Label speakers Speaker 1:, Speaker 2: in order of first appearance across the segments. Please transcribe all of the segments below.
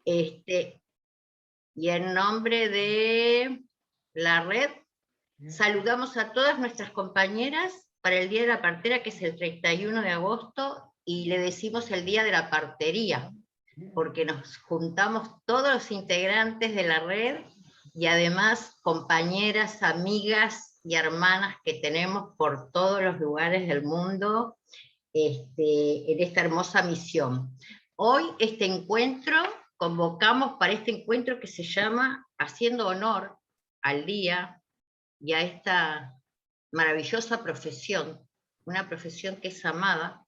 Speaker 1: Este, y en nombre de la red, saludamos a todas nuestras compañeras para el Día de la Partera, que es el 31 de agosto, y le decimos el Día de la Partería, porque nos juntamos todos los integrantes de la red y además compañeras, amigas y hermanas que tenemos por todos los lugares del mundo en esta hermosa misión. Hoy convocamos para este encuentro que se llama Haciendo Honor al Día y a esta maravillosa profesión, una profesión que es amada,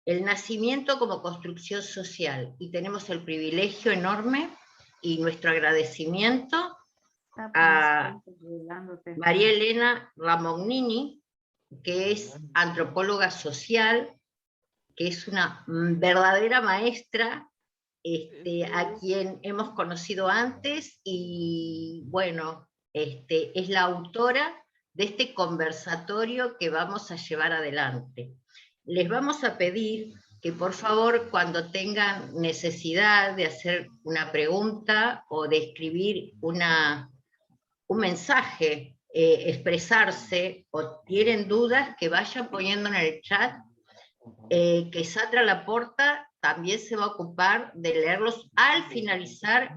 Speaker 1: el nacimiento como construcción social. Y tenemos el privilegio enorme y nuestro agradecimiento a María Elena Ramognini, que es antropóloga social, que es una verdadera maestra, a quien hemos conocido antes y bueno, es la autora de este conversatorio que vamos a llevar adelante. Les vamos a pedir que por favor, cuando tengan necesidad de hacer una pregunta o de escribir un mensaje, expresarse o tienen dudas, que vayan poniendo en el chat, que Sandra Laporta también se va a ocupar de leerlos al finalizar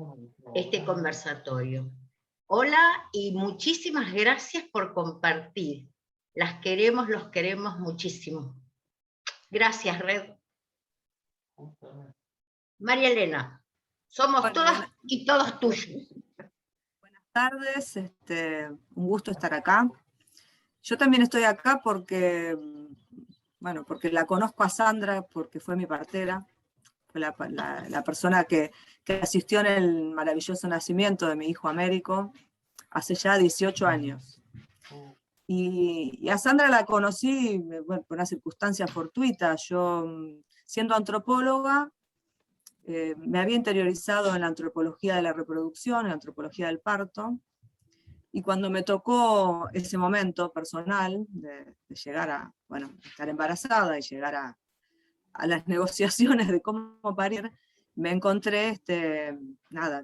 Speaker 1: este conversatorio. Hola y muchísimas gracias por compartir. Las queremos, los queremos muchísimo. Gracias, Red. María Elena, somos todas y todos tuyos.
Speaker 2: Buenas tardes, un gusto estar acá. Yo también estoy acá porque la conozco a Sandra, porque fue mi partera, fue la persona que asistió en el maravilloso nacimiento de mi hijo Américo hace ya 18 años. Y a Sandra la conocí por una circunstancia fortuita. Yo, siendo antropóloga, me había interiorizado en la antropología de la reproducción, en la antropología del parto, y cuando me tocó ese momento personal de llegar a, estar embarazada y llegar a las negociaciones de cómo parir, me encontré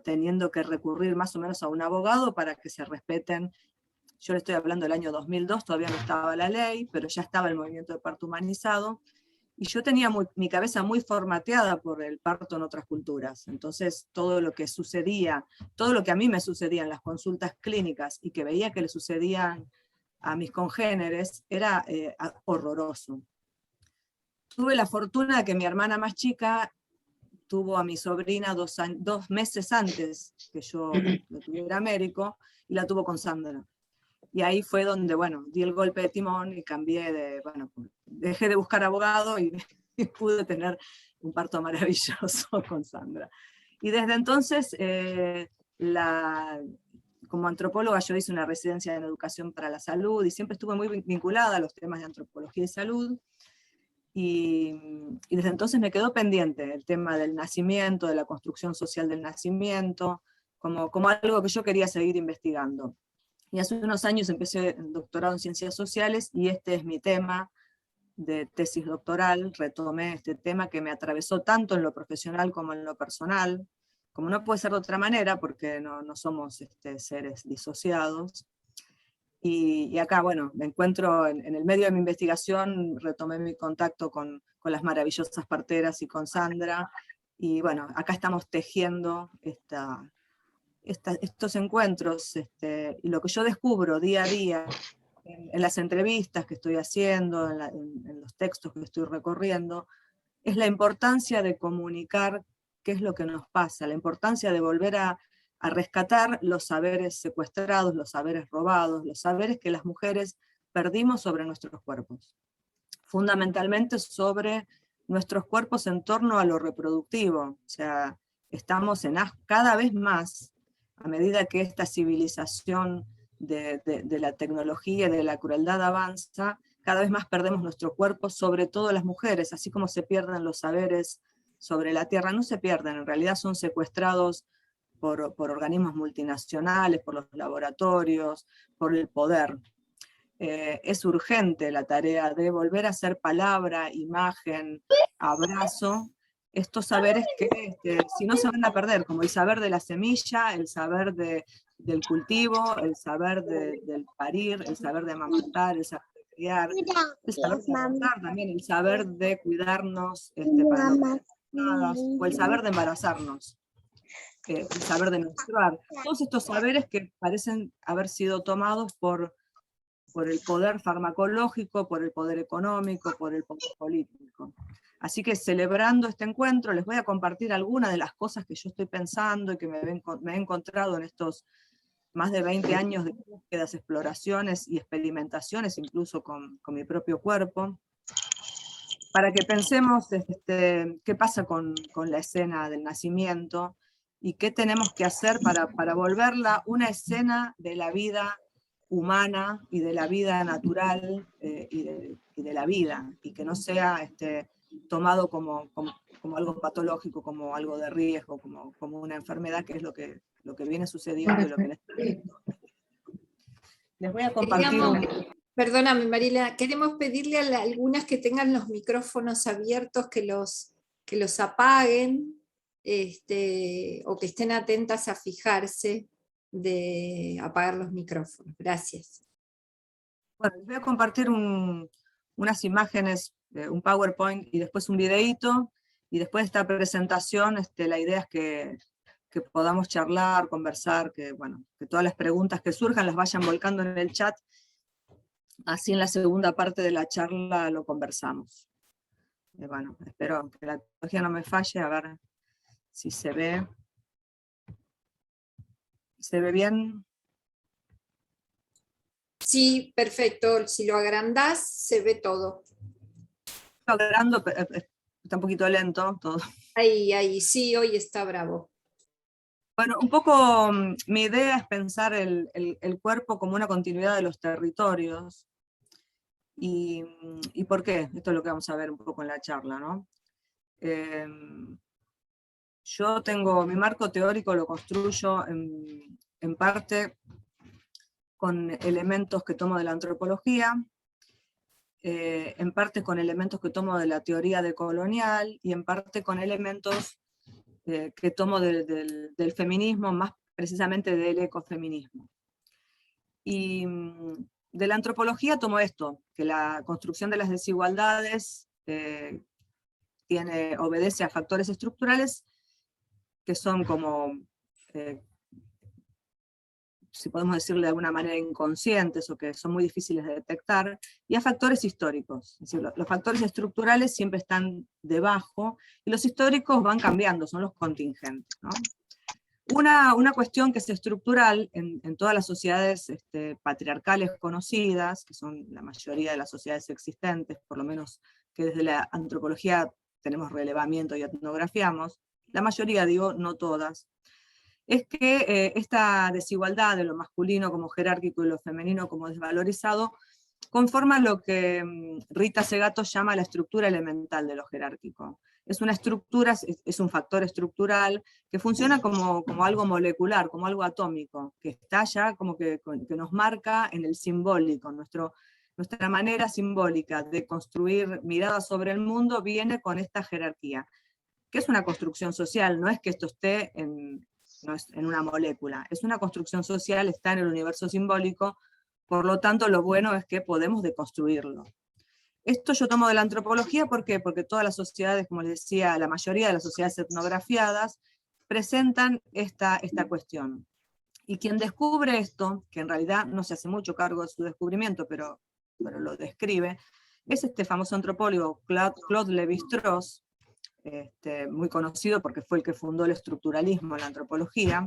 Speaker 2: teniendo que recurrir más o menos a un abogado para que se respeten. Yo le estoy hablando del año 2002, todavía no estaba la ley, pero ya estaba el movimiento de parto humanizado, y yo tenía mi cabeza muy formateada por el parto en otras culturas. Entonces todo lo que sucedía, todo lo que a mí me sucedía en las consultas clínicas y que veía que le sucedían a mis congéneres, era horroroso. Tuve la fortuna de que mi hermana más chica tuvo a mi sobrina 2 meses antes que yo lo tuviera Américo, y la tuvo con Sandra. Y ahí fue donde, di el golpe de timón y dejé de buscar abogado y pude tener un parto maravilloso con Sandra. Y desde entonces, como antropóloga, yo hice una residencia en educación para la salud y siempre estuve muy vinculada a los temas de antropología y salud. Y desde entonces me quedó pendiente el tema del nacimiento, de la construcción social del nacimiento, como algo que yo quería seguir investigando. Y hace unos años empecé el doctorado en Ciencias Sociales y este es mi tema de tesis doctoral. Retomé este tema que me atravesó tanto en lo profesional como en lo personal, como no puede ser de otra manera porque no somos seres disociados. Y acá, me encuentro en el medio de mi investigación, retomé mi contacto con las maravillosas parteras y con Sandra, y acá estamos tejiendo estos encuentros, y lo que yo descubro día a día en las entrevistas que estoy haciendo, en los textos que estoy recorriendo, es la importancia de comunicar qué es lo que nos pasa, la importancia de volver a rescatar los saberes secuestrados, los saberes robados, los saberes que las mujeres perdimos sobre nuestros cuerpos. Fundamentalmente sobre nuestros cuerpos en torno a lo reproductivo. O sea, estamos cada vez más, a medida que esta civilización de la tecnología y de la crueldad avanza, cada vez más perdemos nuestro cuerpo, sobre todo las mujeres, así como se pierden los saberes sobre la tierra. No se pierden, en realidad son secuestrados por organismos multinacionales, por los laboratorios, por el poder. Es urgente la tarea de volver a ser palabra, imagen, abrazo, estos saberes que si no se van a perder, como el saber de la semilla, el saber del cultivo, el saber del parir, el saber de amamantar, el saber de criar, el saber de adoptar también, el saber de cuidarnos para no quedar embarazadas, o el saber de embarazarnos, el saber de menstruar. Todos estos saberes que parecen haber sido tomados por el poder farmacológico, por el poder económico, por el poder político. Así que celebrando este encuentro, les voy a compartir algunas de las cosas que yo estoy pensando y que me he encontrado en estos más de 20 años de búsquedas, exploraciones y experimentaciones, incluso con mi propio cuerpo, para que pensemos qué pasa con la escena del nacimiento y qué tenemos que hacer para volverla una escena de la vida humana y de la vida natural y de la vida, y que no sea tomado como algo patológico, como algo de riesgo, como una enfermedad, que es lo que viene sucediendo y lo que les voy a compartir.
Speaker 3: Perdóname, Marila, queremos pedirle a algunas que tengan los micrófonos abiertos que los apaguen, o que estén atentas a fijarse de apagar los micrófonos. Gracias.
Speaker 2: Bueno, les voy a compartir unas imágenes, un PowerPoint y después un videíto, y después de esta presentación la idea es que podamos charlar, conversar, que todas las preguntas que surjan las vayan volcando en el chat, así en la segunda parte de la charla lo conversamos. Bueno, espero que la tecnología no me falle, a ver si se ve. ¿Se ve bien?
Speaker 3: Sí, perfecto. Si lo agrandás, se ve todo.
Speaker 2: Lo agrando, está un poquito lento todo.
Speaker 3: Ahí, sí, hoy está bravo.
Speaker 2: Bueno, un poco mi idea es pensar el cuerpo como una continuidad de los territorios. ¿Y por qué? Esto es lo que vamos a ver un poco en la charla, ¿no? Yo tengo, mi marco teórico lo construyo en parte con elementos que tomo de la antropología, en parte con elementos que tomo de la teoría decolonial, y en parte con elementos que tomo del feminismo, más precisamente del ecofeminismo. Y de la antropología tomo esto, que la construcción de las desigualdades obedece a factores estructurales que son como, si podemos decirlo de alguna manera, inconscientes, o que son muy difíciles de detectar, y a factores históricos. Es decir, los factores estructurales siempre están debajo, y los históricos van cambiando, son los contingentes, ¿no? Una cuestión que es estructural en todas las sociedades patriarcales conocidas, que son la mayoría de las sociedades existentes, por lo menos que desde la antropología tenemos relevamiento y etnografiamos, la mayoría, digo, no todas, es que esta desigualdad de lo masculino como jerárquico y lo femenino como desvalorizado conforma lo que Rita Segato llama la estructura elemental de lo jerárquico. Es una estructura, es un factor estructural que funciona como algo molecular, como algo atómico, que está ya como que nos marca en el simbólico. Nuestra manera simbólica de construir mirada sobre el mundo viene con esta jerarquía, que es una construcción social, no es que esto esté en una molécula, es una construcción social, está en el universo simbólico, por lo tanto lo bueno es que podemos deconstruirlo. Esto yo tomo de la antropología, ¿por qué? Porque todas las sociedades, como les decía, la mayoría de las sociedades etnografiadas, presentan esta cuestión. Y quien descubre esto, que en realidad no se hace mucho cargo de su descubrimiento, pero lo describe, es este famoso antropólogo Claude Lévi-Strauss, muy conocido porque fue el que fundó el estructuralismo en la antropología,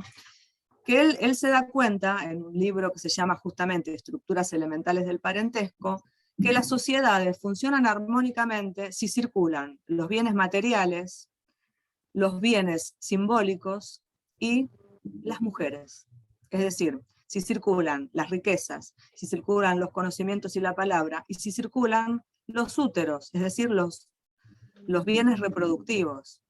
Speaker 2: que él se da cuenta, en un libro que se llama justamente Estructuras Elementales del Parentesco, que las sociedades funcionan armónicamente si circulan los bienes materiales, los bienes simbólicos y las mujeres. Es decir, si circulan las riquezas, si circulan los conocimientos y la palabra, y si circulan los úteros, es decir, los bienes reproductivos.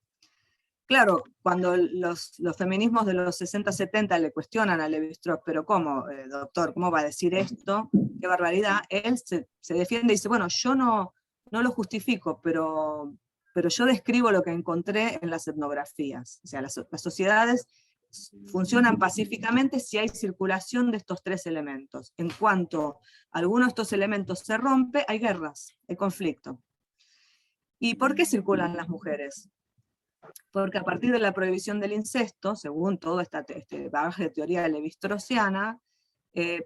Speaker 2: Claro, cuando los feminismos de los 60-70 le cuestionan a Lévi-Strauss, pero ¿cómo, doctor, cómo va a decir esto? ¡Qué barbaridad! Él se defiende y dice, bueno, yo no lo justifico, pero pero yo describo lo que encontré en las etnografías. O sea, las sociedades funcionan pacíficamente si hay circulación de estos tres elementos. En cuanto alguno de estos elementos se rompe, hay guerras, hay conflicto. ¿Y por qué circulan las mujeres? Porque a partir de la prohibición del incesto, según todo este bagaje de teoría levi-straussiana,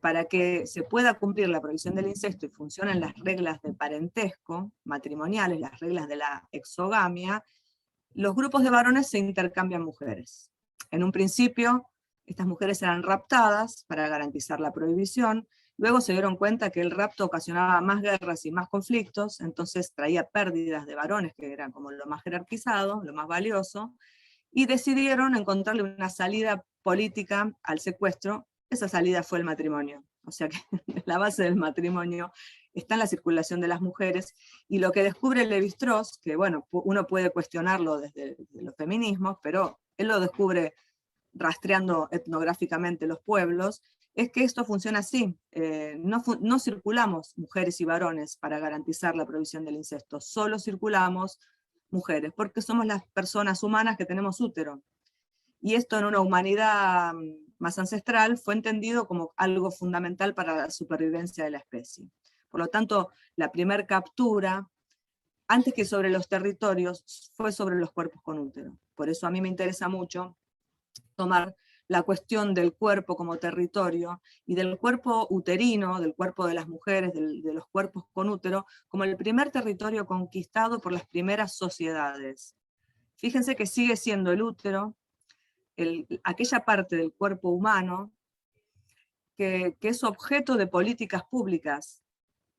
Speaker 2: para que se pueda cumplir la prohibición del incesto y funcionen las reglas de parentesco matrimoniales, las reglas de la exogamia, los grupos de varones se intercambian mujeres. En un principio, estas mujeres eran raptadas para garantizar la prohibición, luego se dieron cuenta que el rapto ocasionaba más guerras y más conflictos, entonces traía pérdidas de varones, que eran como lo más jerarquizado, lo más valioso, y decidieron encontrarle una salida política al secuestro. Esa salida fue el matrimonio. O sea que la base del matrimonio está en la circulación de las mujeres, y lo que descubre Levi-Strauss, que bueno, uno puede cuestionarlo desde los feminismos, pero él lo descubre rastreando etnográficamente los pueblos, es que esto funciona así. No circulamos mujeres y varones para garantizar la prohibición del incesto, solo circulamos mujeres, porque somos las personas humanas que tenemos útero. Y esto en una humanidad más ancestral fue entendido como algo fundamental para la supervivencia de la especie. Por lo tanto, la primera captura, antes que sobre los territorios, fue sobre los cuerpos con útero. Por eso a mí me interesa mucho tomar la cuestión del cuerpo como territorio y del cuerpo uterino, del cuerpo de las mujeres, de los cuerpos con útero, como el primer territorio conquistado por las primeras sociedades. Fíjense que sigue siendo el útero, aquella parte del cuerpo humano que es objeto de políticas públicas,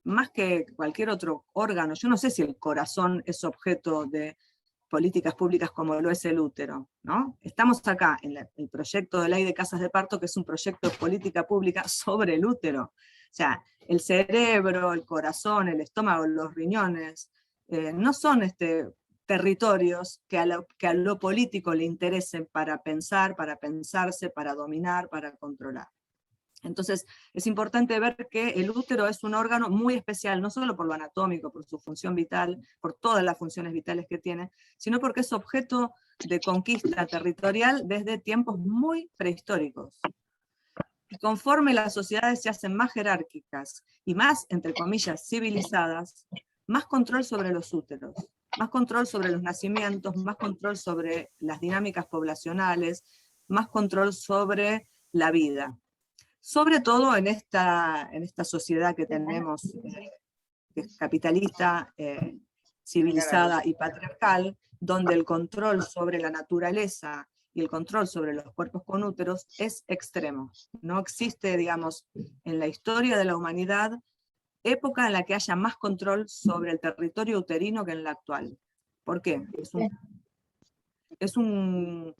Speaker 2: más que cualquier otro órgano. Yo no sé si el corazón es objeto de políticas públicas como lo es el útero, ¿no? Estamos acá en el proyecto de ley de casas de parto, que es un proyecto de política pública sobre el útero. O sea, el cerebro, el corazón, el estómago, los riñones, no son territorios que a lo político le interesen para pensar, para pensarse, para dominar, para controlar. Entonces, es importante ver que el útero es un órgano muy especial, no solo por lo anatómico, por su función vital, por todas las funciones vitales que tiene, sino porque es objeto de conquista territorial desde tiempos muy prehistóricos. Y conforme las sociedades se hacen más jerárquicas y más, entre comillas, civilizadas, más control sobre los úteros, más control sobre los nacimientos, más control sobre las dinámicas poblacionales, más control sobre la vida. Sobre todo en esta sociedad que tenemos, que es capitalista, civilizada y patriarcal, donde el control sobre la naturaleza y el control sobre los cuerpos con úteros es extremo. No existe, digamos, en la historia de la humanidad, época en la que haya más control sobre el territorio uterino que en la actual. ¿Por qué? Es un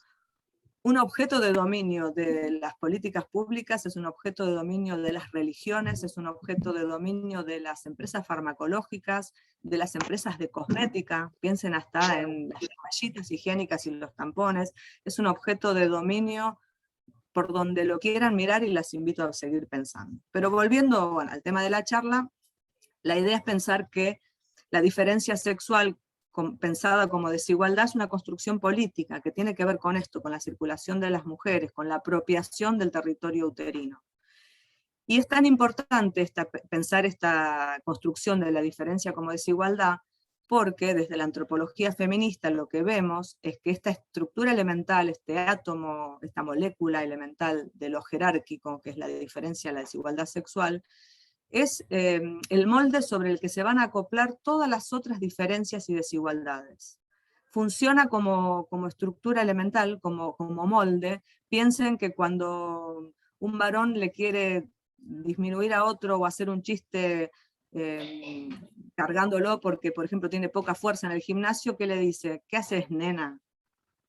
Speaker 2: objeto de dominio de las políticas públicas, es un objeto de dominio de las religiones, es un objeto de dominio de las empresas farmacológicas, de las empresas de cosmética, piensen hasta en las toallitas higiénicas y los tampones, es un objeto de dominio por donde lo quieran mirar, y las invito a seguir pensando. Pero volviendo al tema de la charla, la idea es pensar que la diferencia sexual pensada como desigualdad es una construcción política que tiene que ver con esto, con la circulación de las mujeres, con la apropiación del territorio uterino. Y es tan importante pensar esta construcción de la diferencia como desigualdad, porque desde la antropología feminista lo que vemos es que esta estructura elemental, este átomo, esta molécula elemental de lo jerárquico, que es la diferencia, la desigualdad sexual, es el molde sobre el que se van a acoplar todas las otras diferencias y desigualdades. Funciona como estructura elemental, como molde. Piensen que cuando un varón le quiere disminuir a otro o hacer un chiste cargándolo porque, por ejemplo, tiene poca fuerza en el gimnasio, ¿qué le dice? ¿Qué haces, nena?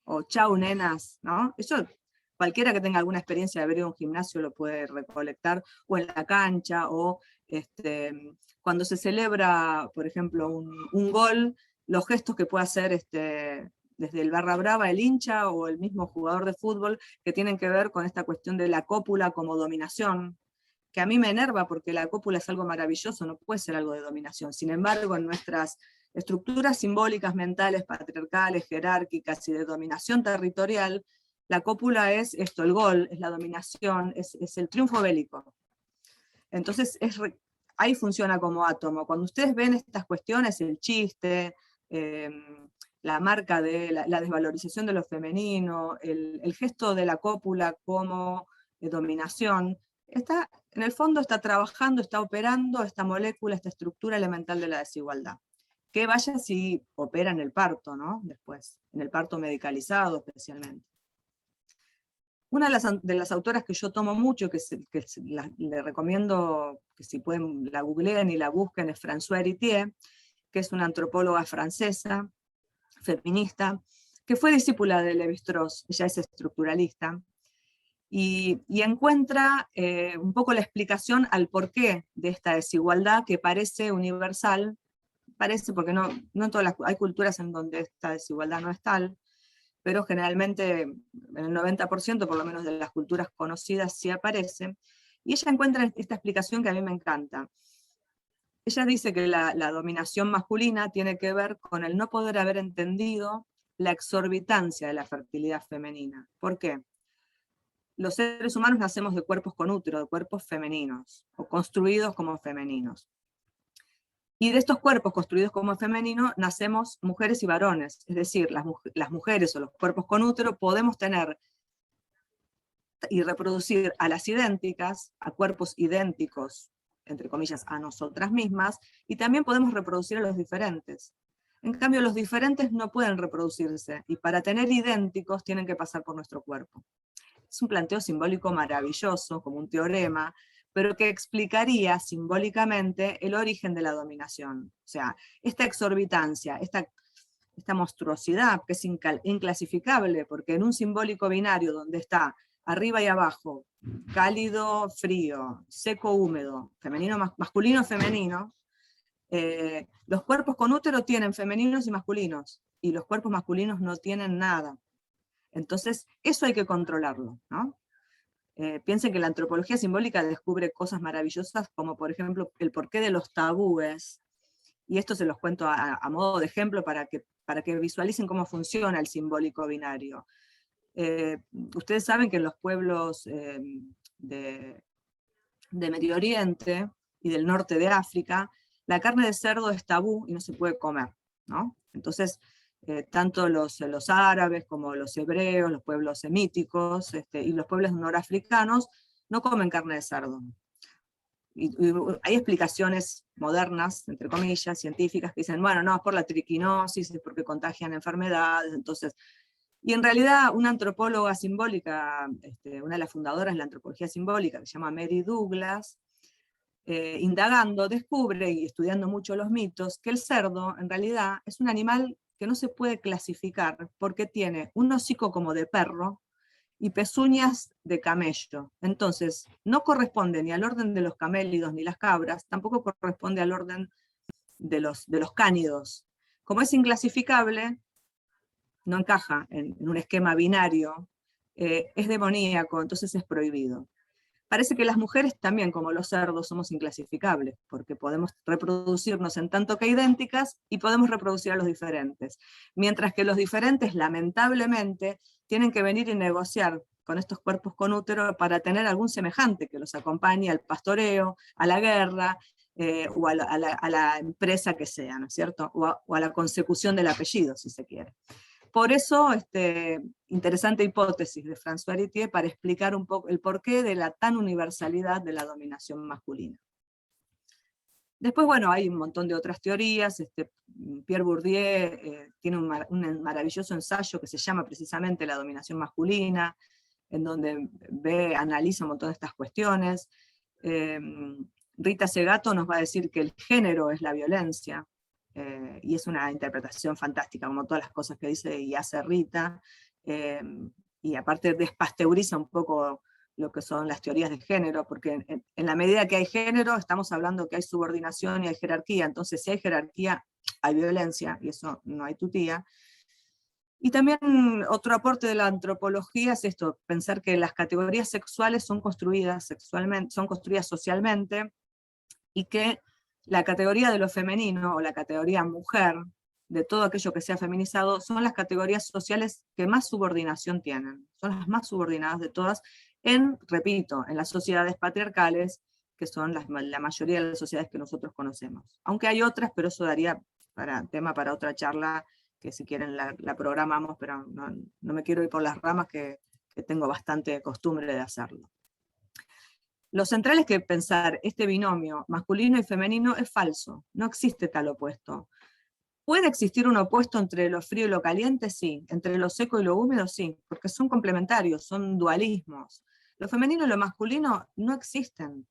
Speaker 2: O chau, nenas, ¿no? Eso cualquiera que tenga alguna experiencia de haber ido a un gimnasio lo puede recolectar, o en la cancha, o cuando se celebra, por ejemplo, un gol, los gestos que puede hacer desde el barra brava, el hincha, o el mismo jugador de fútbol, que tienen que ver con esta cuestión de la cópula como dominación, que a mí me enerva porque la cópula es algo maravilloso, no puede ser algo de dominación. Sin embargo, en nuestras estructuras simbólicas, mentales, patriarcales, jerárquicas y de dominación territorial, la cópula es esto, el gol, es la dominación, es el triunfo bélico. Entonces ahí funciona como átomo. Cuando ustedes ven estas cuestiones, el chiste, la marca de la desvalorización de lo femenino, el gesto de la cópula como dominación, en el fondo está trabajando, está operando esta molécula, esta estructura elemental de la desigualdad. Que vaya si opera en el parto, ¿no? Después, en el parto medicalizado especialmente. Una de las autoras que yo tomo mucho, le recomiendo que si pueden la googleen y la busquen, es Françoise Héritier, que es una antropóloga francesa, feminista, que fue discípula de Lévi-Strauss, ella es estructuralista, y encuentra un poco la explicación al porqué de esta desigualdad que parece universal, parece porque no en todas hay culturas en donde esta desigualdad no es tal, pero generalmente en el 90% por lo menos de las culturas conocidas sí aparece, y ella encuentra esta explicación que a mí me encanta. Ella dice que la dominación masculina tiene que ver con el no poder haber entendido la exorbitancia de la fertilidad femenina. ¿Por qué? Los seres humanos nacemos de cuerpos con útero, de cuerpos femeninos, o construidos como femeninos. Y de estos cuerpos construidos como femeninos nacemos mujeres y varones, es decir, las mujeres o los cuerpos con útero podemos tener y reproducir a las idénticas, a cuerpos idénticos, entre comillas, a nosotras mismas, y también podemos reproducir a los diferentes. En cambio, los diferentes no pueden reproducirse, y para tener idénticos tienen que pasar por nuestro cuerpo. Es un planteo simbólico maravilloso, como un teorema, pero que explicaría simbólicamente el origen de la dominación. O sea, esta exorbitancia, esta monstruosidad que es inclasificable, porque en un simbólico binario donde está arriba y abajo, cálido, frío, seco, húmedo, femenino, masculino, femenino, los cuerpos con útero tienen femeninos y masculinos, y los cuerpos masculinos no tienen nada. Entonces, eso hay que controlarlo, ¿no? Piensen que la antropología simbólica descubre cosas maravillosas, como por ejemplo el porqué de los tabúes, y esto se los cuento a modo de ejemplo para que visualicen cómo funciona el simbólico binario. Ustedes saben que en los pueblos de Medio Oriente y del norte de África, la carne de cerdo es tabú y no se puede comer, ¿no? Entonces, tanto los árabes como los hebreos, los pueblos semíticos y los pueblos norafricanos no comen carne de cerdo. Y hay explicaciones modernas, entre comillas, científicas, que dicen, bueno, no, es por la triquinosis, es porque contagian enfermedades, entonces... Y en realidad una antropóloga simbólica, una de las fundadoras de la antropología simbólica, que se llama Mary Douglas, indagando, descubre, y estudiando mucho los mitos, que el cerdo en realidad es un animal que no se puede clasificar porque tiene un hocico como de perro y pezuñas de camello. Entonces, no corresponde ni al orden de los camélidos ni las cabras, tampoco corresponde al orden de los cánidos. Como es inclasificable, no encaja en un esquema binario, es demoníaco, entonces es prohibido. Parece que las mujeres también, como los cerdos, somos inclasificables, porque podemos reproducirnos en tanto que idénticas y podemos reproducir a los diferentes. Mientras que los diferentes, lamentablemente, tienen que venir y negociar con estos cuerpos con útero para tener algún semejante que los acompañe al pastoreo, a la guerra, o a la empresa que sea, ¿no es cierto? O a la consecución del apellido, si se quiere. Por eso, interesante hipótesis de Françoise Héritier para explicar un poco el porqué de la tan universalidad de la dominación masculina. Después, bueno, hay un montón de otras teorías. Pierre Bourdieu tiene un maravilloso ensayo que se llama precisamente La dominación masculina, en donde analiza un montón de estas cuestiones. Rita Segato nos va a decir que el género es la violencia, y es una interpretación fantástica, como todas las cosas que dice y hace Rita, y aparte despasteuriza un poco lo que son las teorías de género, porque en la medida que hay género, estamos hablando que hay subordinación y hay jerarquía, entonces si hay jerarquía, hay violencia, y eso no hay tutía. Y también otro aporte de la antropología es esto, pensar que las categorías sexuales son construidas socialmente, y que la categoría de lo femenino o la categoría mujer, de todo aquello que sea feminizado, son las categorías sociales que más subordinación tienen, son las más subordinadas de todas, repito, en las sociedades patriarcales, que son la mayoría de las sociedades que nosotros conocemos. Aunque hay otras, pero eso daría tema para otra charla, que si quieren la programamos, pero no me quiero ir por las ramas, que tengo bastante costumbre de hacerlo. Lo central es que pensar este binomio masculino y femenino es falso, no existe tal opuesto. ¿Puede existir un opuesto entre lo frío y lo caliente? Sí. ¿Entre lo seco y lo húmedo? Sí, porque son complementarios, son dualismos. Lo femenino y lo masculino no existen,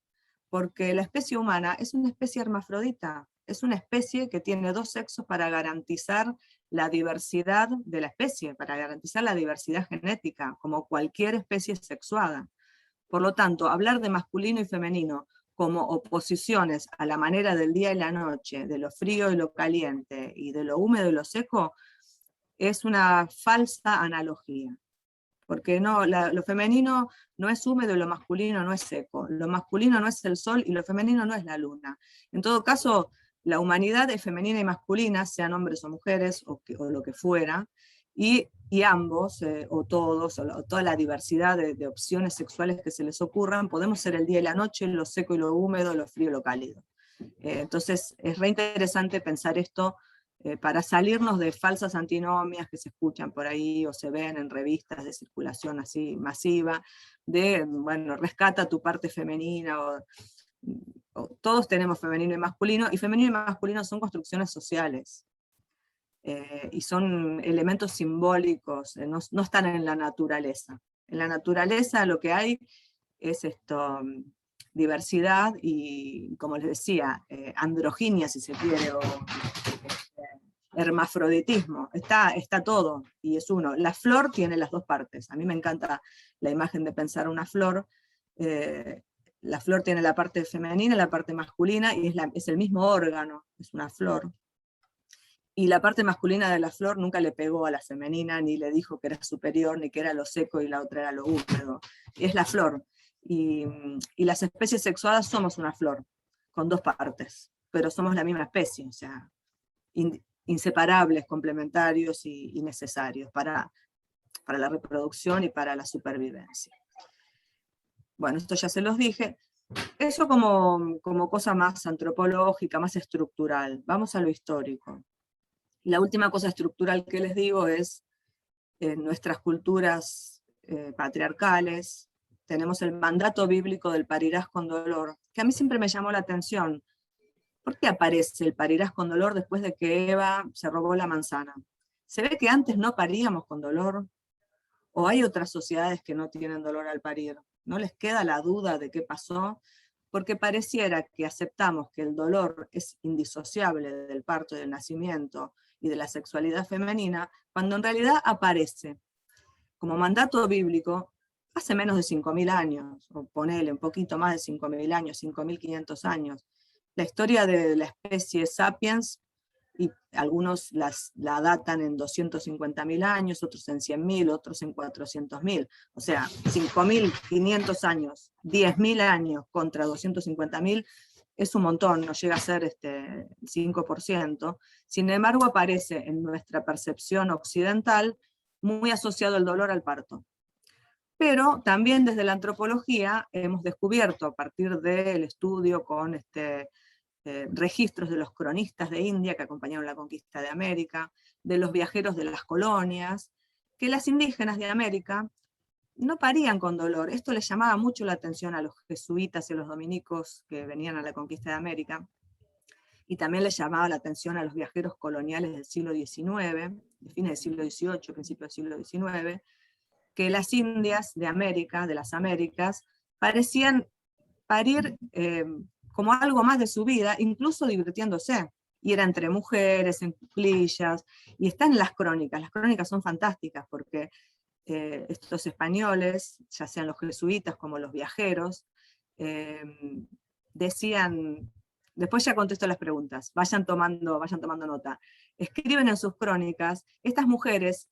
Speaker 2: porque la especie humana es una especie hermafrodita, es una especie que tiene dos sexos para garantizar la diversidad de la especie, para garantizar la diversidad genética, como cualquier especie sexuada. Por lo tanto, hablar de masculino y femenino como oposiciones a la manera del día y la noche, de lo frío y lo caliente, y de lo húmedo y lo seco, es una falsa analogía. Porque lo femenino no es húmedo y lo masculino no es seco. Lo masculino no es el sol y lo femenino no es la luna. En todo caso, la humanidad es femenina y masculina, sean hombres o mujeres, o lo que fuera, y ambos, o todos, o toda la diversidad de opciones sexuales que se les ocurran, podemos ser el día y la noche, lo seco y lo húmedo, lo frío y lo cálido. Entonces es re interesante pensar esto para salirnos de falsas antinomias que se escuchan por ahí o se ven en revistas de circulación así masiva, de, bueno, rescata tu parte femenina, o todos tenemos femenino y masculino son construcciones sociales. Y son elementos simbólicos, no están en la naturaleza. En la naturaleza lo que hay es diversidad y, como les decía, androginia, si se quiere, o hermafroditismo. Está todo, y es uno. La flor tiene las dos partes. A mí me encanta la imagen de pensar una flor. La flor tiene la parte femenina y la parte masculina, y es el mismo órgano, es una flor. Y la parte masculina de la flor nunca le pegó a la femenina, ni le dijo que era superior, ni que era lo seco y la otra era lo húmedo. Es la flor. Y las especies sexuadas somos una flor, con dos partes, pero somos la misma especie, o sea, inseparables, complementarios y necesarios para la reproducción y para la supervivencia. Bueno, esto ya se los dije. Eso como cosa más antropológica, más estructural. Vamos a lo histórico. La última cosa estructural que les digo es, en nuestras culturas patriarcales, tenemos el mandato bíblico del parirás con dolor, que a mí siempre me llamó la atención. ¿Por qué aparece el parirás con dolor después de que Eva se robó la manzana? ¿Se ve que antes no paríamos con dolor? ¿O hay otras sociedades que no tienen dolor al parir? ¿No les queda la duda de qué pasó? Porque pareciera que aceptamos que el dolor es indisociable del parto y del nacimiento y de la sexualidad femenina, cuando en realidad aparece como mandato bíblico hace menos de 5.000 años, o ponele un poquito más de 5.000 años, 5.500 años. La historia de la especie Sapiens, y algunos la datan en 250.000 años, otros en 100.000, otros en 400.000. O sea, 5.500 años, 10.000 años contra 250.000, es un montón, no llega a ser 5%. Sin embargo, aparece en nuestra percepción occidental muy asociado el dolor al parto. Pero también desde la antropología hemos descubierto, a partir del estudio con registros de los cronistas de India que acompañaron la conquista de América, de los viajeros de las colonias, que las indígenas de América no parían con dolor. Esto les llamaba mucho la atención a los jesuitas y a los dominicos que venían a la conquista de América, y también les llamaba la atención a los viajeros coloniales del siglo XIX, de fines del siglo XVIII, principios del siglo XIX, que las indias de América, de las Américas, parecían parir como algo más de su vida, incluso divirtiéndose. Y era entre mujeres, en cuclillas, y están en las crónicas son fantásticas, porque estos españoles, ya sean los jesuitas como los viajeros, decían, después ya contesto las preguntas, vayan tomando nota, escriben en sus crónicas, estas mujeres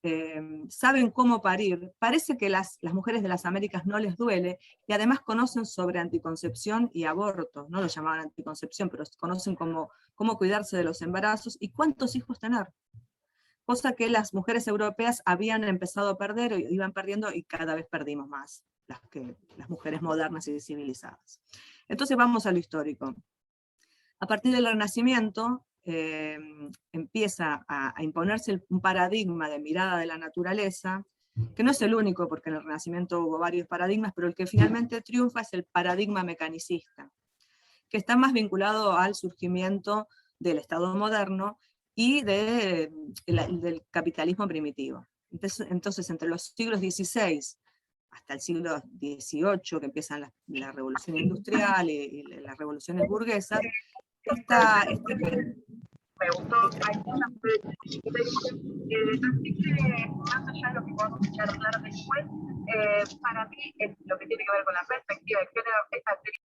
Speaker 2: saben cómo parir, parece que las mujeres de las Américas no les duele, y además conocen sobre anticoncepción y aborto, no lo llamaban anticoncepción, pero conocen cómo cuidarse de los embarazos y cuántos hijos tener, cosa que las mujeres europeas habían empezado a perder, iban perdiendo, y cada vez perdimos más, las mujeres modernas y civilizadas. Entonces vamos a lo histórico. A partir del Renacimiento, empieza a imponerse un paradigma de mirada de la naturaleza, que no es el único, porque en el Renacimiento hubo varios paradigmas, pero el que finalmente triunfa es el paradigma mecanicista, que está más vinculado al surgimiento del Estado moderno y del capitalismo primitivo. Entonces, entre los siglos XVI hasta el siglo XVIII, que empiezan la revolución industrial y las revoluciones burguesas,
Speaker 4: me gustó, hay muchas así que más allá de lo que podamos charlar después, para mí lo que tiene que ver con la perspectiva de género es anterior.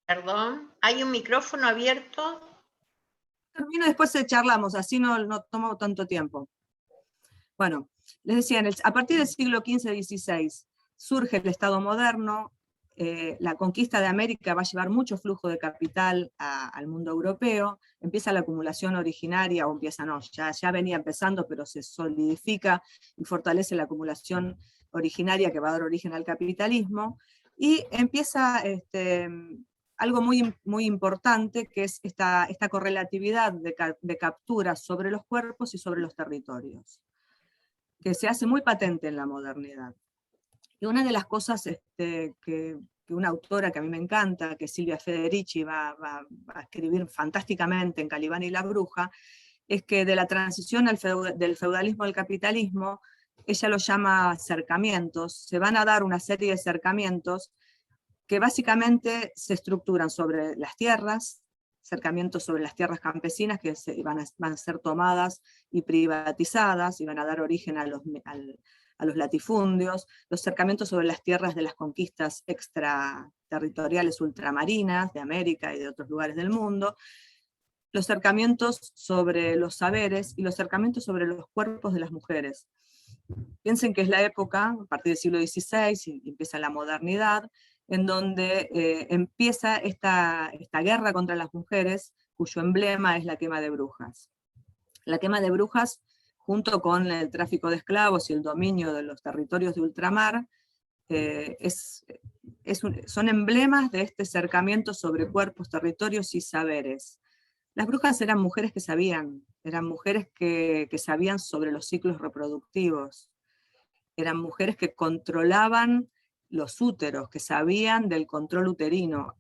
Speaker 1: Perdón, hay un micrófono abierto.
Speaker 2: Termino, después charlamos, así no tomo tanto tiempo. Bueno, les decía, a partir del siglo XV-XVI surge el Estado moderno, la conquista de América va a llevar mucho flujo de capital al mundo europeo, empieza la acumulación originaria, o empieza no, ya venía empezando, pero se solidifica y fortalece la acumulación originaria que va a dar origen al capitalismo, y empieza algo muy importante, que es esta correlatividad de captura sobre los cuerpos y sobre los territorios, que se hace muy patente en la modernidad. Y una de las cosas que una autora que a mí me encanta, que Silvia Federici va a escribir fantásticamente en Calibán y la bruja, es que de la transición del feudalismo al capitalismo, ella lo llama acercamientos, se van a dar una serie de acercamientos que básicamente se estructuran sobre las tierras, acercamientos sobre las tierras campesinas que van a ser tomadas y privatizadas, y van a dar origen a los latifundios, los acercamientos sobre las tierras de las conquistas extraterritoriales ultramarinas de América y de otros lugares del mundo, los acercamientos sobre los saberes y los acercamientos sobre los cuerpos de las mujeres. Piensen que es la época, a partir del siglo XVI, y empieza la modernidad, en donde empieza esta guerra contra las mujeres, cuyo emblema es la quema de brujas. La quema de brujas, junto con el tráfico de esclavos y el dominio de los territorios de ultramar, son emblemas de este acercamiento sobre cuerpos, territorios y saberes. Las brujas eran mujeres que sabían, eran mujeres que sabían sobre los ciclos reproductivos, eran mujeres que controlaban los úteros, que sabían del control uterino.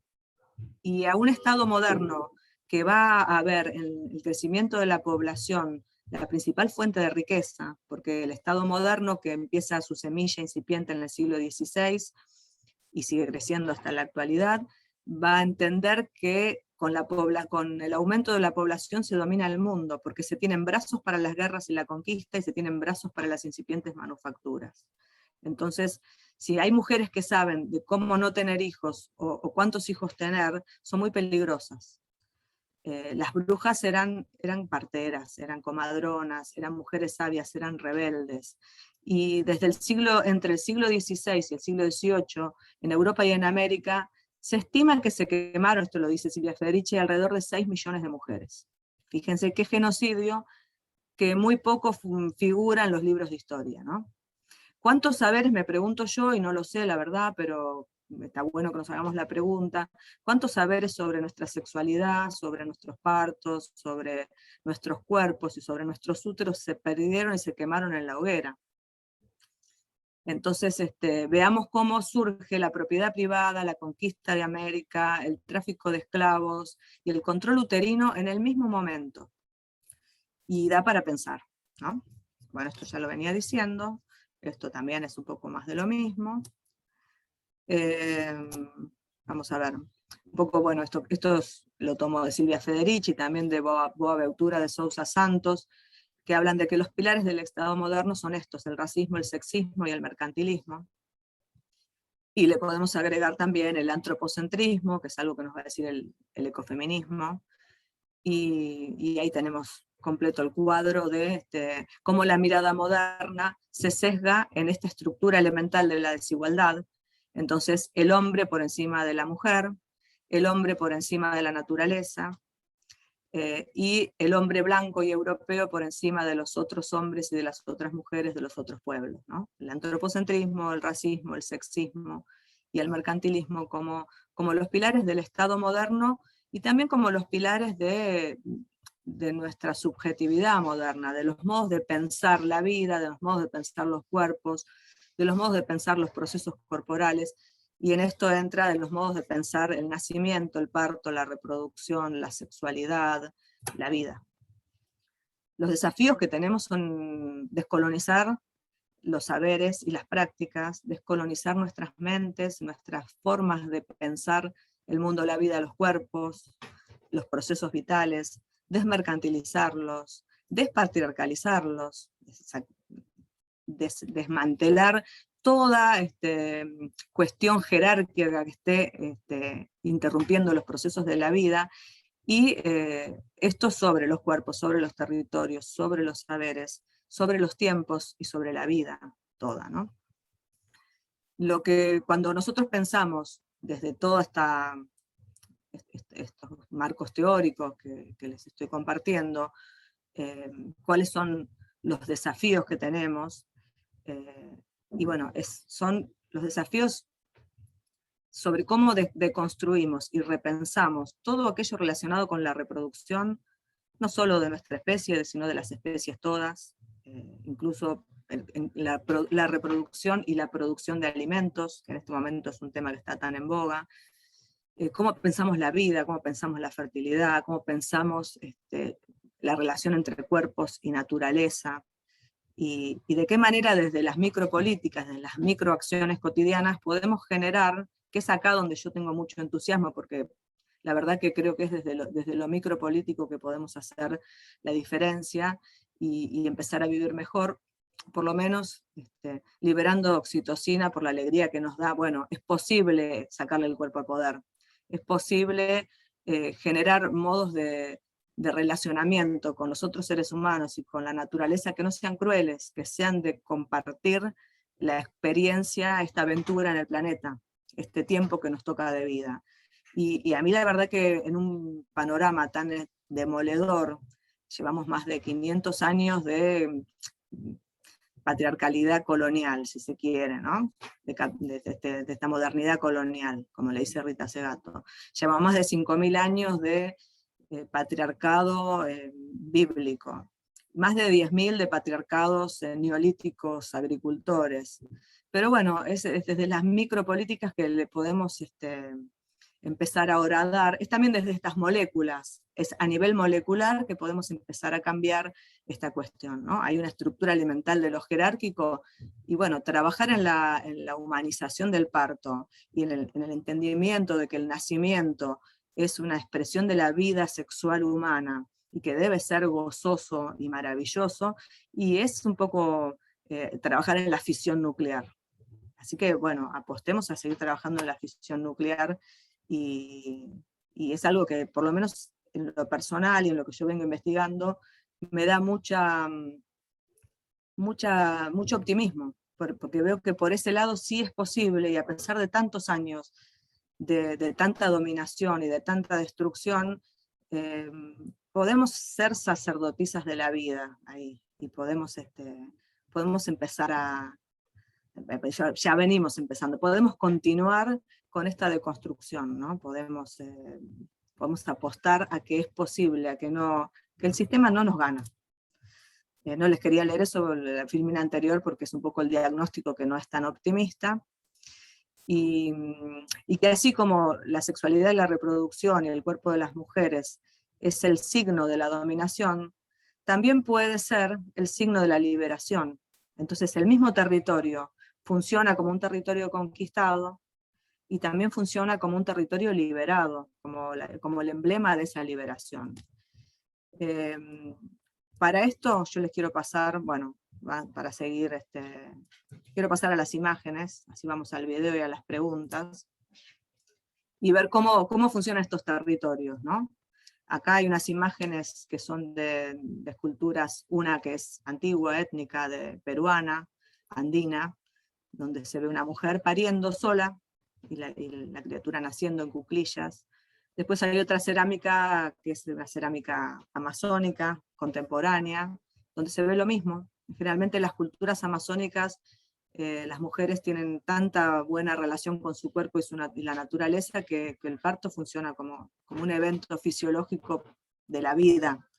Speaker 2: Y a un Estado moderno que va a ver en el crecimiento de la población la principal fuente de riqueza, porque el Estado moderno, que empieza su semilla incipiente en el siglo XVI y sigue creciendo hasta la actualidad, va a entender que con el aumento de la población se domina el mundo, porque se tienen brazos para las guerras y la conquista, y se tienen brazos para las incipientes manufacturas. Entonces, si hay mujeres que saben de cómo no tener hijos o cuántos hijos tener, son muy peligrosas. Las brujas eran parteras, eran comadronas, eran mujeres sabias, eran rebeldes. Y entre el siglo XVI y el siglo XVIII, en Europa y en América, se estima que se quemaron, esto lo dice Silvia Federici, alrededor de 6 millones de mujeres. Fíjense qué genocidio, que muy poco figura en los libros de historia, ¿no? ¿Cuántos saberes, me pregunto yo, y no lo sé la verdad, pero está bueno que nos hagamos la pregunta, cuántos saberes sobre nuestra sexualidad, sobre nuestros partos, sobre nuestros cuerpos y sobre nuestros úteros se perdieron y se quemaron en la hoguera? Entonces, veamos cómo surge la propiedad privada, la conquista de América, el tráfico de esclavos y el control uterino en el mismo momento. Y da para pensar, ¿no? Bueno, esto ya lo venía diciendo, esto también es un poco más de lo mismo. Vamos a ver, un poco, bueno, esto lo tomo de Silvia Federici, también de Boaventura de Sousa Santos, que hablan de que los pilares del Estado moderno son estos: el racismo, el sexismo y el mercantilismo. Y le podemos agregar también el antropocentrismo, que es algo que nos va a decir el ecofeminismo, y ahí tenemos completo el cuadro de cómo la mirada moderna se sesga en esta estructura elemental de la desigualdad. Entonces, el hombre por encima de la mujer, el hombre por encima de la naturaleza, y el hombre blanco y europeo por encima de los otros hombres y de las otras mujeres de los otros pueblos, ¿no? El antropocentrismo, el racismo, el sexismo y el mercantilismo como los pilares del Estado moderno, y también como los pilares de nuestra subjetividad moderna, de los modos de pensar la vida, de los modos de pensar los cuerpos, de los modos de pensar los procesos corporales, y en esto entra de los modos de pensar el nacimiento, el parto, la reproducción, la sexualidad, la vida. Los desafíos que tenemos son descolonizar los saberes y las prácticas, descolonizar nuestras mentes, nuestras formas de pensar el mundo, la vida, los cuerpos, los procesos vitales, desmercantilizarlos, despatriarcalizarlos, desmantelar toda cuestión jerárquica que esté interrumpiendo los procesos de la vida, y esto sobre los cuerpos, sobre los territorios, sobre los saberes, sobre los tiempos y sobre la vida toda, ¿no? Lo que cuando nosotros pensamos desde todos estos marcos teóricos que les estoy compartiendo, cuáles son los desafíos que tenemos, y bueno, son los desafíos sobre cómo deconstruimos y repensamos todo aquello relacionado con la reproducción, no solo de nuestra especie, sino de las especies todas, incluso la reproducción y la producción de alimentos, que en este momento es un tema que está tan en boga, cómo pensamos la vida, cómo pensamos la fertilidad, cómo pensamos la relación entre cuerpos y naturaleza, y de qué manera desde las micropolíticas, desde las microacciones cotidianas, podemos generar, que es acá donde yo tengo mucho entusiasmo, porque la verdad que creo que es desde lo micropolítico que podemos hacer la diferencia y empezar a vivir mejor, por lo menos liberando oxitocina por la alegría que nos da. Bueno, es posible sacarle el cuerpo al poder, es posible generar modos de relacionamiento con los otros seres humanos y con la naturaleza que no sean crueles, que sean de compartir la experiencia, esta aventura en el planeta, este tiempo que nos toca de vida. Y a mí la verdad que en un panorama tan demoledor, llevamos más de 500 años de patriarcalidad colonial, si se quiere, ¿no? de esta modernidad colonial, como le dice Rita Segato. Llevamos más de 5.000 años de patriarcado bíblico, más de 10.000 de patriarcados neolíticos agricultores. Pero bueno, es desde las micropolíticas que le podemos empezar a horadar, es también desde estas moléculas, es a nivel molecular que podemos empezar a cambiar esta cuestión, ¿no? Hay una estructura elemental de lo jerárquico, y bueno, trabajar en la humanización del parto, y en el entendimiento de que el nacimiento es una expresión de la vida sexual humana, y que debe ser gozoso y maravilloso, y es un poco trabajar en la fisión nuclear. Así que bueno, apostemos a seguir trabajando en la fisión nuclear, y es algo que por lo menos en lo personal y en lo que yo vengo investigando, me da mucho optimismo, porque veo que por ese lado sí es posible, y a pesar de tantos años de tanta dominación y de tanta destrucción, podemos ser sacerdotisas de la vida ahí, y podemos empezar ya venimos empezando, podemos continuar con esta deconstrucción, ¿no? Podemos apostar a que es posible, a que el sistema no nos gana. No les quería leer eso en la filmina anterior porque es un poco el diagnóstico que no es tan optimista, y que así como la sexualidad y la reproducción y el cuerpo de las mujeres es el signo de la dominación, también puede ser el signo de la liberación. Entonces el mismo territorio funciona como un territorio conquistado, y también funciona como un territorio liberado, como el emblema de esa liberación. Para esto yo les quiero pasar, bueno, para seguir, quiero pasar a las imágenes, así vamos al video y a las preguntas, y ver cómo funcionan estos territorios, ¿no? Acá hay unas imágenes que son de esculturas, una que es antigua, étnica, peruana, andina, donde se ve una mujer pariendo sola, y la criatura naciendo en cuclillas. Después hay otra cerámica, que es una cerámica amazónica, contemporánea, donde se ve lo mismo. Generalmente las culturas amazónicas, las mujeres tienen tanta buena relación con su cuerpo y la naturaleza que el parto funciona como un evento fisiológico de la vida.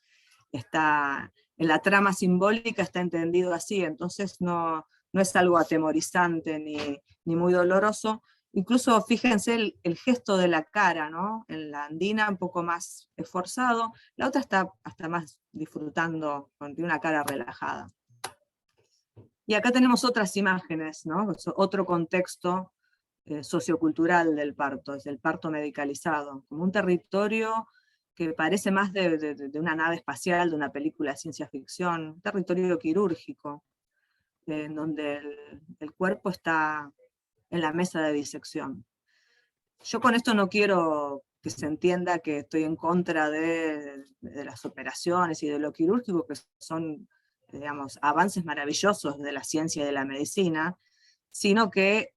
Speaker 2: En la trama simbólica está entendido así, entonces no es algo atemorizante ni muy doloroso. Incluso fíjense el gesto de la cara, ¿no? En la andina un poco más esforzado, la otra está hasta más disfrutando, tiene una cara relajada. Y acá tenemos otras imágenes, ¿no? Otro contexto sociocultural del parto, es el parto medicalizado, como un territorio que parece más de una nave espacial, de una película de ciencia ficción, un territorio quirúrgico, en donde el cuerpo está en la mesa de disección. Yo con esto no quiero que se entienda que estoy en contra de las operaciones y de lo quirúrgico, que son, digamos, avances maravillosos de la ciencia y de la medicina, sino que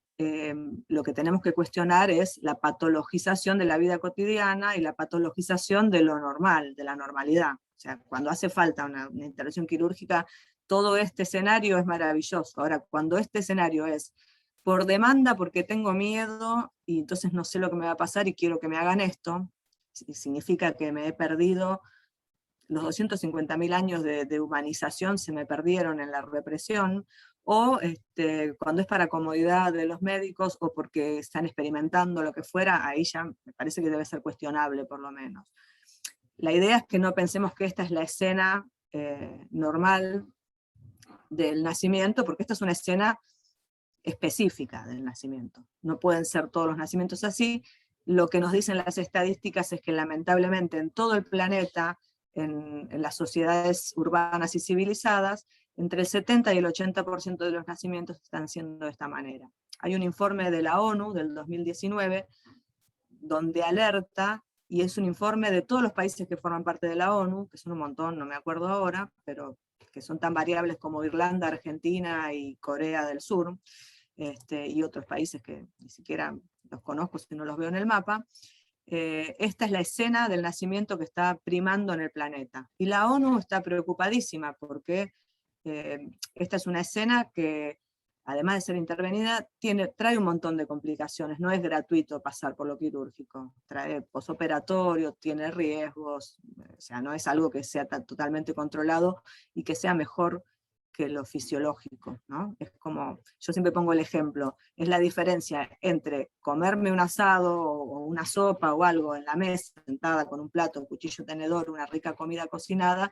Speaker 2: lo que tenemos que cuestionar es la patologización de la vida cotidiana y la patologización de lo normal, de la normalidad. O sea, cuando hace falta una intervención quirúrgica, todo este escenario es maravilloso. Ahora, cuando este escenario es por demanda, porque tengo miedo, y entonces no sé lo que me va a pasar y quiero que me hagan esto, significa que me he perdido los 250.000 años de humanización, se me perdieron en la represión, o cuando es para comodidad de los médicos, o porque están experimentando lo que fuera, ahí ya me parece que debe ser cuestionable por lo menos. La idea es que no pensemos que esta es la escena normal del nacimiento, porque esta es una escena específica del nacimiento. No pueden ser todos los nacimientos así. Lo que nos dicen las estadísticas es que lamentablemente en todo el planeta, en las sociedades urbanas y civilizadas, entre el 70 y el 80% de los nacimientos están siendo de esta manera. Hay un informe de la ONU del 2019 donde alerta, y es un informe de todos los países que forman parte de la ONU, que son un montón, no me acuerdo ahora, pero que son tan variables como Irlanda, Argentina y Corea del Sur, y otros países que ni siquiera los conozco si no los veo en el mapa. Esta es la escena del nacimiento que está primando en el planeta. Y la ONU está preocupadísima porque esta es una escena que, además de ser intervenida, trae un montón de complicaciones. No es gratuito pasar por lo quirúrgico. Trae posoperatorio, tiene riesgos, o sea, no es algo que sea totalmente controlado y que sea mejor que lo fisiológico, ¿no? Es como, yo siempre pongo el ejemplo, es la diferencia entre comerme un asado o una sopa o algo en la mesa, sentada con un plato, un cuchillo, tenedor, una rica comida cocinada,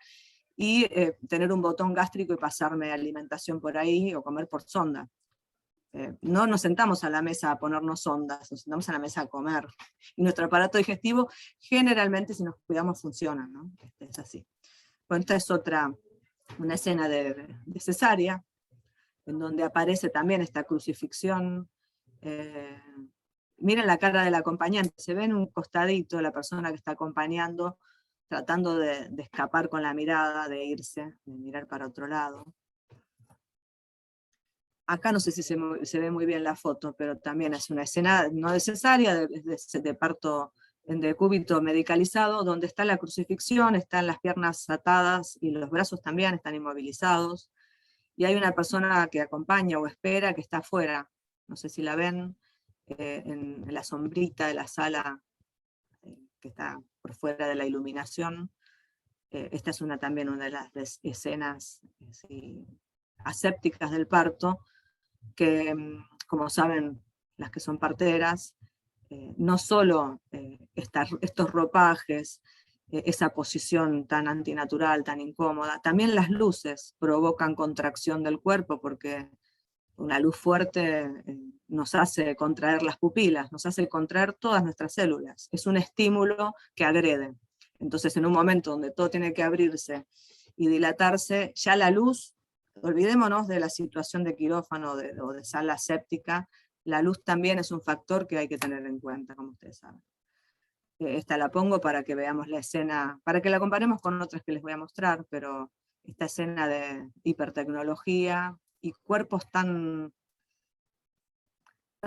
Speaker 2: y tener un botón gástrico y pasarme alimentación por ahí, o comer por sonda. No nos sentamos a la mesa a ponernos sondas, nos sentamos a la mesa a comer. Y nuestro aparato digestivo, generalmente, si nos cuidamos, funciona, ¿no? Es así. Bueno, esta es una escena de cesárea, en donde aparece también esta crucifixión. Miren la cara del acompañante, se ve en un costadito la persona que está acompañando, tratando de escapar con la mirada, de irse, de mirar para otro lado. Acá no sé si se ve muy bien la foto, pero también es una escena no de cesárea, de parto en decúbito medicalizado, donde está la crucifixión, están las piernas atadas y los brazos también están inmovilizados, y hay una persona que acompaña o espera que está afuera, no sé si la ven, en la sombrita de la sala que está por fuera de la iluminación. Esta es también una de las escenas asépticas del parto, que, como saben las que son parteras, no solo estos ropajes, esa posición tan antinatural, tan incómoda, también las luces provocan contracción del cuerpo, porque una luz fuerte nos hace contraer las pupilas, nos hace contraer todas nuestras células. Es un estímulo que agrede. Entonces, en un momento donde todo tiene que abrirse y dilatarse, ya la luz, olvidémonos de la situación de quirófano o de sala séptica, la luz también es un factor que hay que tener en cuenta, como ustedes saben. Esta la pongo para que veamos la escena, para que la comparemos con otras que les voy a mostrar, pero esta escena de hipertecnología y cuerpos tan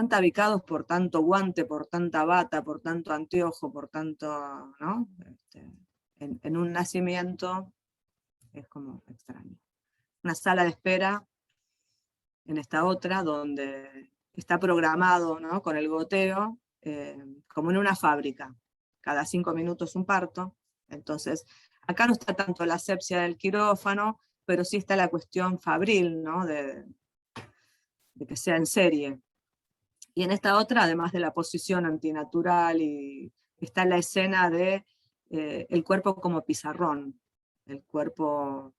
Speaker 2: tabicados por tanto guante, por tanta bata, por tanto anteojo, por tanto, ¿no? En un nacimiento es como extraño. Una sala de espera en esta otra, donde está programado, ¿no?, con el goteo, como en una fábrica. Cada 5 minutos un parto. Entonces, acá no está tanto la asepsia del quirófano, pero sí está la cuestión fabril, ¿no?, de que sea en serie. Y en esta otra, además de la posición antinatural, y está la escena de el cuerpo como pizarrón, el cuerpo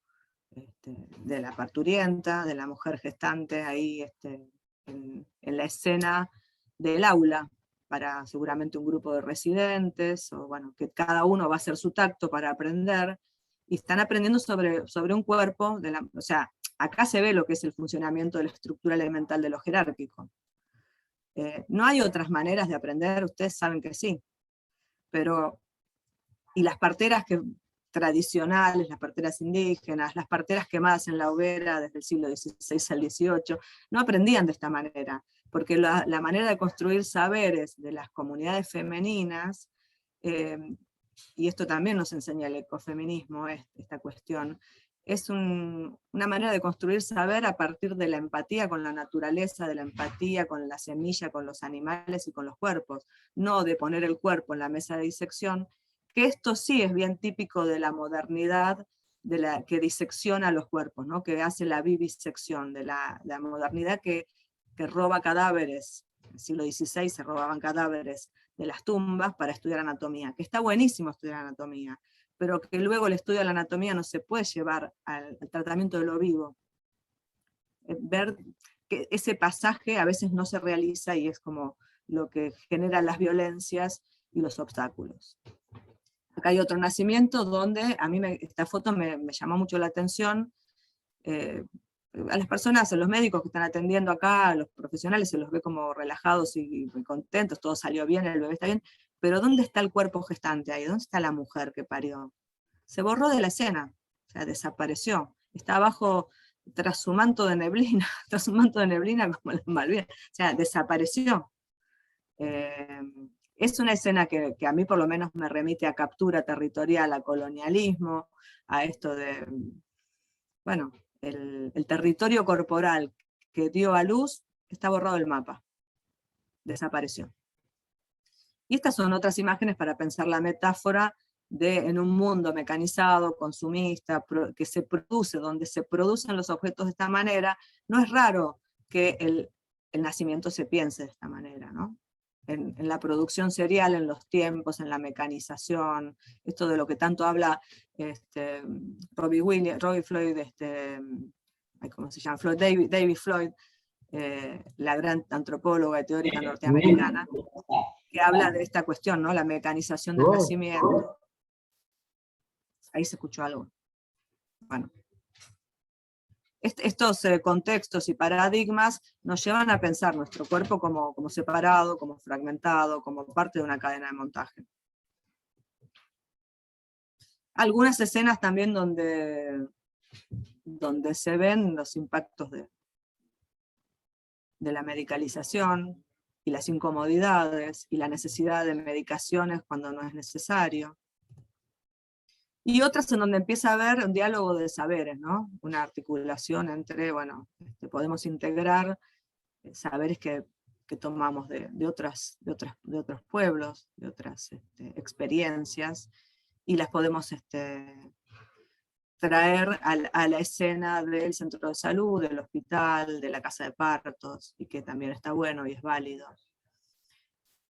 Speaker 2: de la parturienta, de la mujer gestante, ahí en la escena del aula, para seguramente un grupo de residentes, o bueno, que cada uno va a hacer su tacto para aprender, y están aprendiendo sobre un cuerpo, o sea, acá se ve lo que es el funcionamiento de la estructura elemental de lo jerárquico. No hay otras maneras de aprender, ustedes saben que sí, pero, y las parteras tradicionales, las parteras indígenas, las parteras quemadas en la hoguera desde el siglo XVI al XVIII, no aprendían de esta manera, porque la manera de construir saberes de las comunidades femeninas, y esto también nos enseña el ecofeminismo, esta cuestión, es una manera de construir saber a partir de la empatía con la naturaleza, de la empatía con la semilla, con los animales y con los cuerpos, no de poner el cuerpo en la mesa de disección, que esto sí es bien típico de la modernidad, que disecciona los cuerpos, ¿no?, que hace la vivisección, de la modernidad que roba cadáveres. En el siglo XVI se robaban cadáveres de las tumbas para estudiar anatomía, que está buenísimo estudiar anatomía, pero que luego el estudio de la anatomía no se puede llevar al tratamiento de lo vivo. Ver que ese pasaje a veces no se realiza, y es como lo que genera las violencias y los obstáculos. Acá hay otro nacimiento donde a mí esta foto me llamó mucho la atención. A las personas, a los médicos que están atendiendo acá, a los profesionales, se los ve como relajados y contentos, todo salió bien, el bebé está bien, pero ¿dónde está el cuerpo gestante ahí? ¿Dónde está la mujer que parió? Se borró de la escena, o sea, desapareció. Está abajo, tras su manto de neblina, tras un manto de neblina como la Malvinas, o sea, desapareció. Es una escena que a mí por lo menos me remite a captura territorial, a colonialismo, a esto de, bueno, el territorio corporal que dio a luz está borrado del mapa, desapareció. Y estas son otras imágenes para pensar la metáfora de en un mundo mecanizado, consumista, que se produce, donde se producen los objetos de esta manera, no es raro que el nacimiento se piense de esta manera, ¿no? En la producción serial, en los tiempos, en la mecanización, esto de lo que tanto habla Robbie Floyd, ¿cómo se llama? David Floyd, la gran antropóloga y teórica norteamericana, que habla de esta cuestión, ¿no?, la mecanización del nacimiento. Ahí se escuchó algo. Bueno. Estos contextos y paradigmas nos llevan a pensar nuestro cuerpo como separado, como fragmentado, como parte de una cadena de montaje. Algunas escenas también donde se ven los impactos de la medicalización, y las incomodidades, y la necesidad de medicaciones cuando no es necesario. Y otras en donde empieza a haber un diálogo de saberes, ¿no? Una articulación entre, bueno, podemos integrar saberes que tomamos de otros pueblos, de otras experiencias, y las podemos traer a la escena del centro de salud, del hospital, de la casa de partos, y que también está bueno y es válido.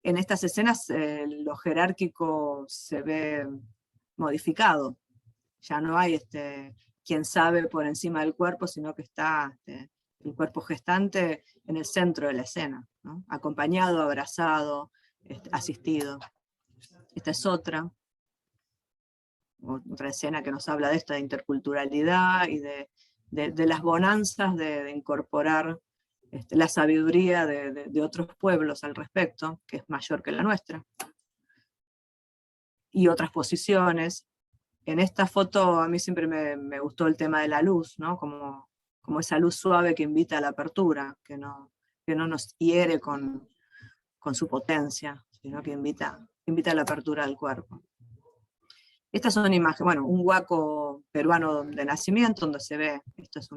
Speaker 2: En estas escenas lo jerárquico se ve modificado. Ya no hay quien sabe por encima del cuerpo, sino que está el cuerpo gestante en el centro de la escena, ¿no? Acompañado, abrazado, asistido. Esta es otra escena que nos habla de esta interculturalidad y de las bonanzas de incorporar la sabiduría de otros pueblos al respecto, que es mayor que la nuestra. y otras posiciones. En esta foto a mí siempre me gustó el tema de la luz, ¿no? Como esa luz suave que invita a la apertura, que no nos hiere con su potencia, sino que invita a la apertura del cuerpo. Estas son imágenes, bueno, un huaco peruano de nacimiento, donde se ve, esto es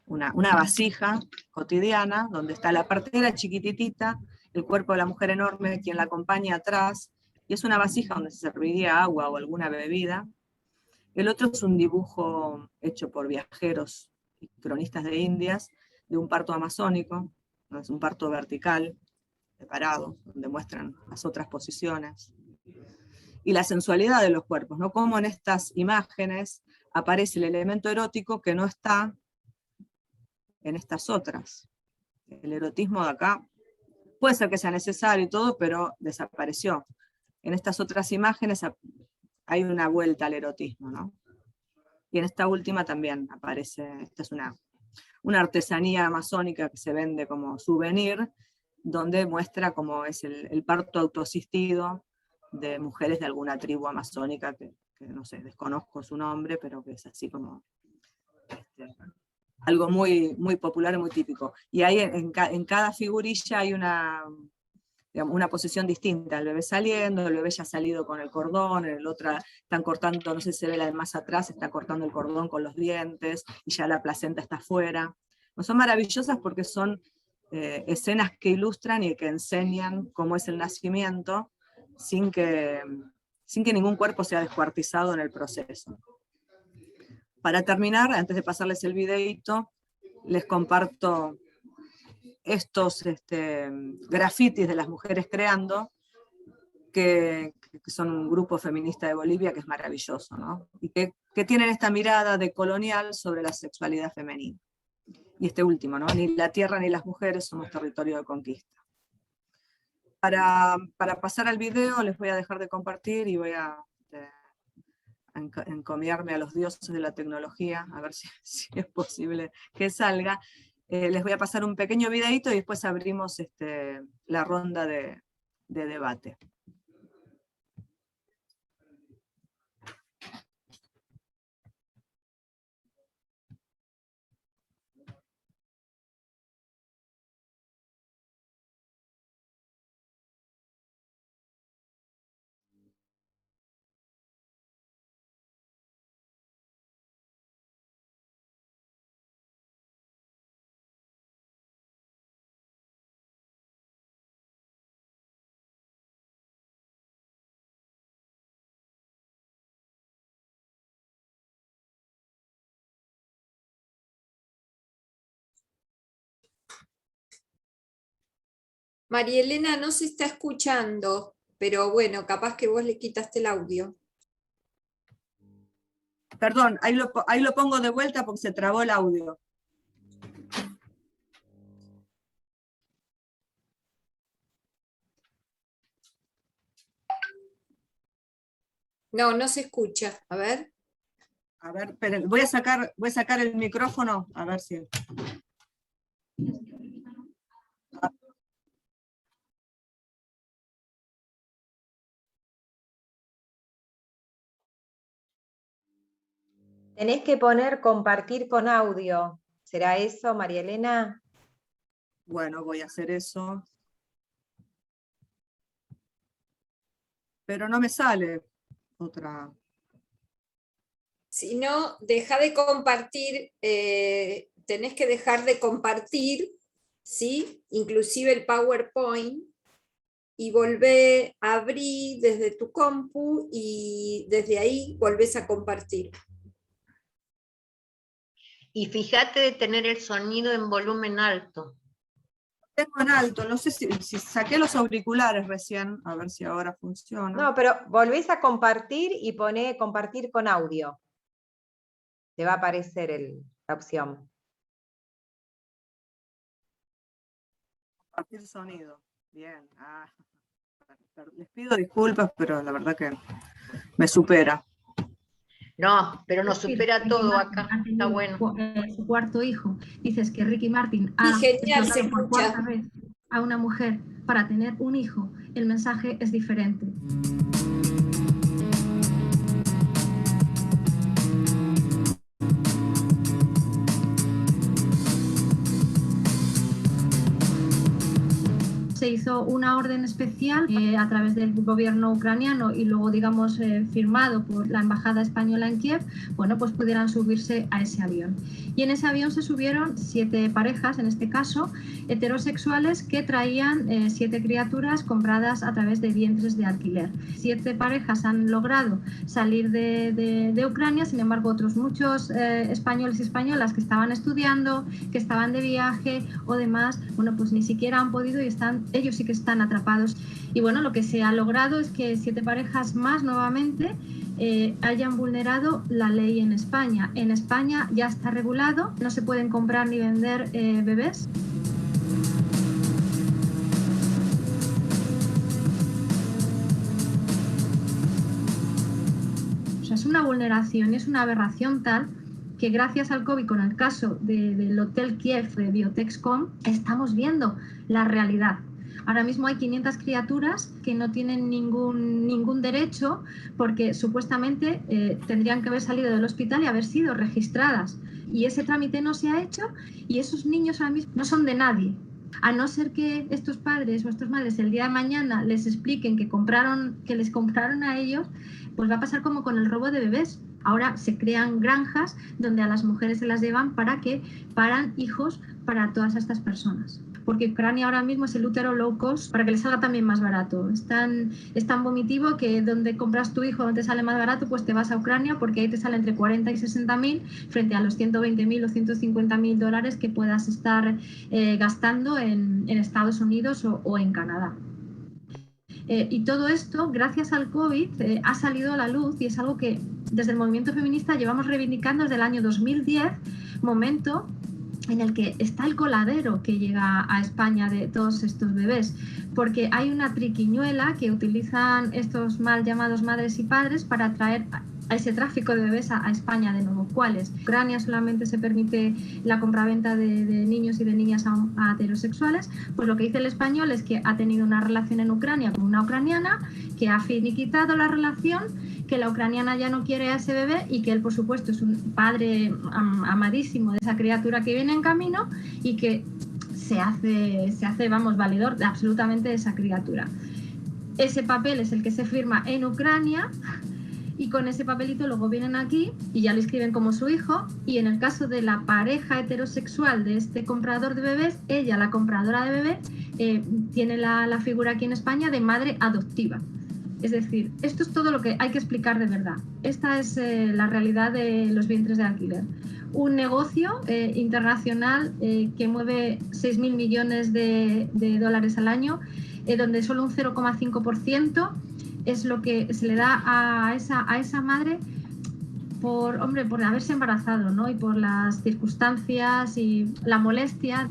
Speaker 2: una vasija cotidiana, donde está la partera chiquititita, el cuerpo de la mujer enorme, quien la acompaña atrás, y es una vasija donde se serviría agua o alguna bebida. El otro es un dibujo hecho por viajeros y cronistas de Indias, de un parto amazónico, ¿no? Es un parto vertical, separado, donde muestran las otras posiciones. Y la sensualidad de los cuerpos, ¿no? Como en estas imágenes aparece el elemento erótico que no está en estas otras. El erotismo de acá puede ser que sea necesario y todo, pero desapareció. En estas otras imágenes hay una vuelta al erotismo, ¿no? Y en esta última también aparece, esta es una artesanía amazónica que se vende como souvenir, donde muestra cómo es el parto autoasistido de mujeres de alguna tribu amazónica, que no sé, desconozco su nombre, pero que es así como algo muy, muy popular y muy típico. Y ahí en cada figurilla hay una posición distinta, el bebé saliendo, el bebé ya salido con el cordón, en el otro están cortando, no sé si se ve la de más atrás, está cortando el cordón con los dientes, y ya la placenta está afuera. No, son maravillosas porque son escenas que ilustran y que enseñan cómo es el nacimiento, sin que ningún cuerpo sea descuartizado en el proceso. Para terminar, antes de pasarles el videito, les comparto estos grafitis de las mujeres creando, que son un grupo feminista de Bolivia que es maravilloso, ¿no? Y que tienen esta mirada decolonial sobre la sexualidad femenina. Y este último, ¿no? Ni la tierra ni las mujeres somos territorio de conquista. Para pasar al video les voy a dejar de compartir y voy a encomiarme a los dioses de la tecnología, a ver si es posible que salga. Les voy a pasar un pequeño videito y después abrimos la ronda de debate.
Speaker 3: María Elena no se está escuchando, pero bueno, capaz que vos le quitaste el audio.
Speaker 2: Perdón, ahí lo pongo de vuelta porque se trabó el audio.
Speaker 3: No, no se escucha. A ver.
Speaker 2: A ver, esperen, voy a sacar el micrófono, a ver si...
Speaker 5: Tenés que poner compartir con audio. ¿Será eso, María Elena?
Speaker 2: Bueno, voy a hacer eso. Pero no me sale otra...
Speaker 3: Si no, deja de compartir, tenés que dejar de compartir, ¿sí? Inclusive el PowerPoint, y volvé a abrir desde tu compu y desde ahí volvés a compartir.
Speaker 1: Y fíjate de tener el sonido en volumen alto.
Speaker 2: Tengo en alto, no sé si saqué los auriculares recién, a ver si ahora funciona.
Speaker 5: No, pero volvés a compartir y poné compartir con audio. Te va a aparecer la opción.
Speaker 2: Compartir sonido. Bien. Les pido disculpas, pero la verdad que me supera.
Speaker 1: No, pero nos supera todo acá. Está bueno.
Speaker 6: Su cuarto hijo. Dices que Ricky Martin
Speaker 3: Y genial, se
Speaker 6: por
Speaker 3: escucha.
Speaker 6: cuarta vez a una mujer para tener un hijo. El mensaje es diferente. se hizo una orden especial a través del gobierno ucraniano y luego, digamos, firmado por la embajada española en Kiev, bueno, pues pudieran subirse a ese avión. Y en ese avión se subieron 7 parejas, en este caso, heterosexuales, que traían 7 criaturas compradas a través de vientres de alquiler. 7 parejas han logrado salir de Ucrania, sin embargo, otros muchos españoles y españolas que estaban estudiando, que estaban de viaje o demás, bueno, pues ni siquiera han podido y ellos sí que están atrapados. Y bueno, lo que se ha logrado es que 7 parejas más nuevamente hayan vulnerado la ley en España. En España ya está regulado, no se pueden comprar ni vender bebés. O sea, es una vulneración y es una aberración tal que gracias al COVID, con el caso del Hotel Kiev de Biotexcom, estamos viendo la realidad. Ahora mismo hay 500 criaturas que no tienen ningún derecho porque supuestamente tendrían que haber salido del hospital y haber sido registradas. Y ese trámite no se ha hecho y esos niños ahora mismo no son de nadie. A no ser que estos padres o estas madres el día de mañana les expliquen que les compraron a ellos, pues va a pasar como con el robo de bebés. Ahora se crean granjas donde a las mujeres se las llevan para que paran hijos para todas estas personas. Porque Ucrania ahora mismo es el útero low cost para que les salga también más barato. Es tan vomitivo que donde compras tu hijo, donde te sale más barato, pues te vas a Ucrania porque ahí te sale entre 40 y 60.000 frente a los 120.000 o 150.000 dólares que puedas estar gastando en Estados Unidos o en Canadá. Y todo esto, gracias al COVID, ha salido a la luz y es algo que desde el movimiento feminista llevamos reivindicando desde el año 2010, momento en el que está el coladero que llega a España de todos estos bebés, porque hay una triquiñuela que utilizan estos mal llamados madres y padres para atraer a ese tráfico de bebés a España de nuevo. ¿Cuáles? En Ucrania solamente se permite la compraventa de niños y de niñas a heterosexuales, pues lo que dice el español es que ha tenido una relación en Ucrania con una ucraniana, que ha finiquitado la relación, que la ucraniana ya no quiere a ese bebé y que él, por supuesto, es un padre amadísimo de esa criatura que viene en camino y que se hace, vamos, valedor de absolutamente esa criatura. Ese papel es el que se firma en Ucrania y con ese papelito luego vienen aquí y ya lo inscriben como su hijo, y en el caso de la pareja heterosexual de este comprador de bebés, ella, la compradora de bebé, tiene la figura aquí en España de madre adoptiva. Es decir, esto es todo lo que hay que explicar de verdad. Esta es la realidad de los vientres de alquiler. Un negocio internacional que mueve 6.000 millones de dólares al año, donde solo un 0,5% es lo que se le da a esa madre por haberse embarazado, ¿no? Y por las circunstancias y la molestia.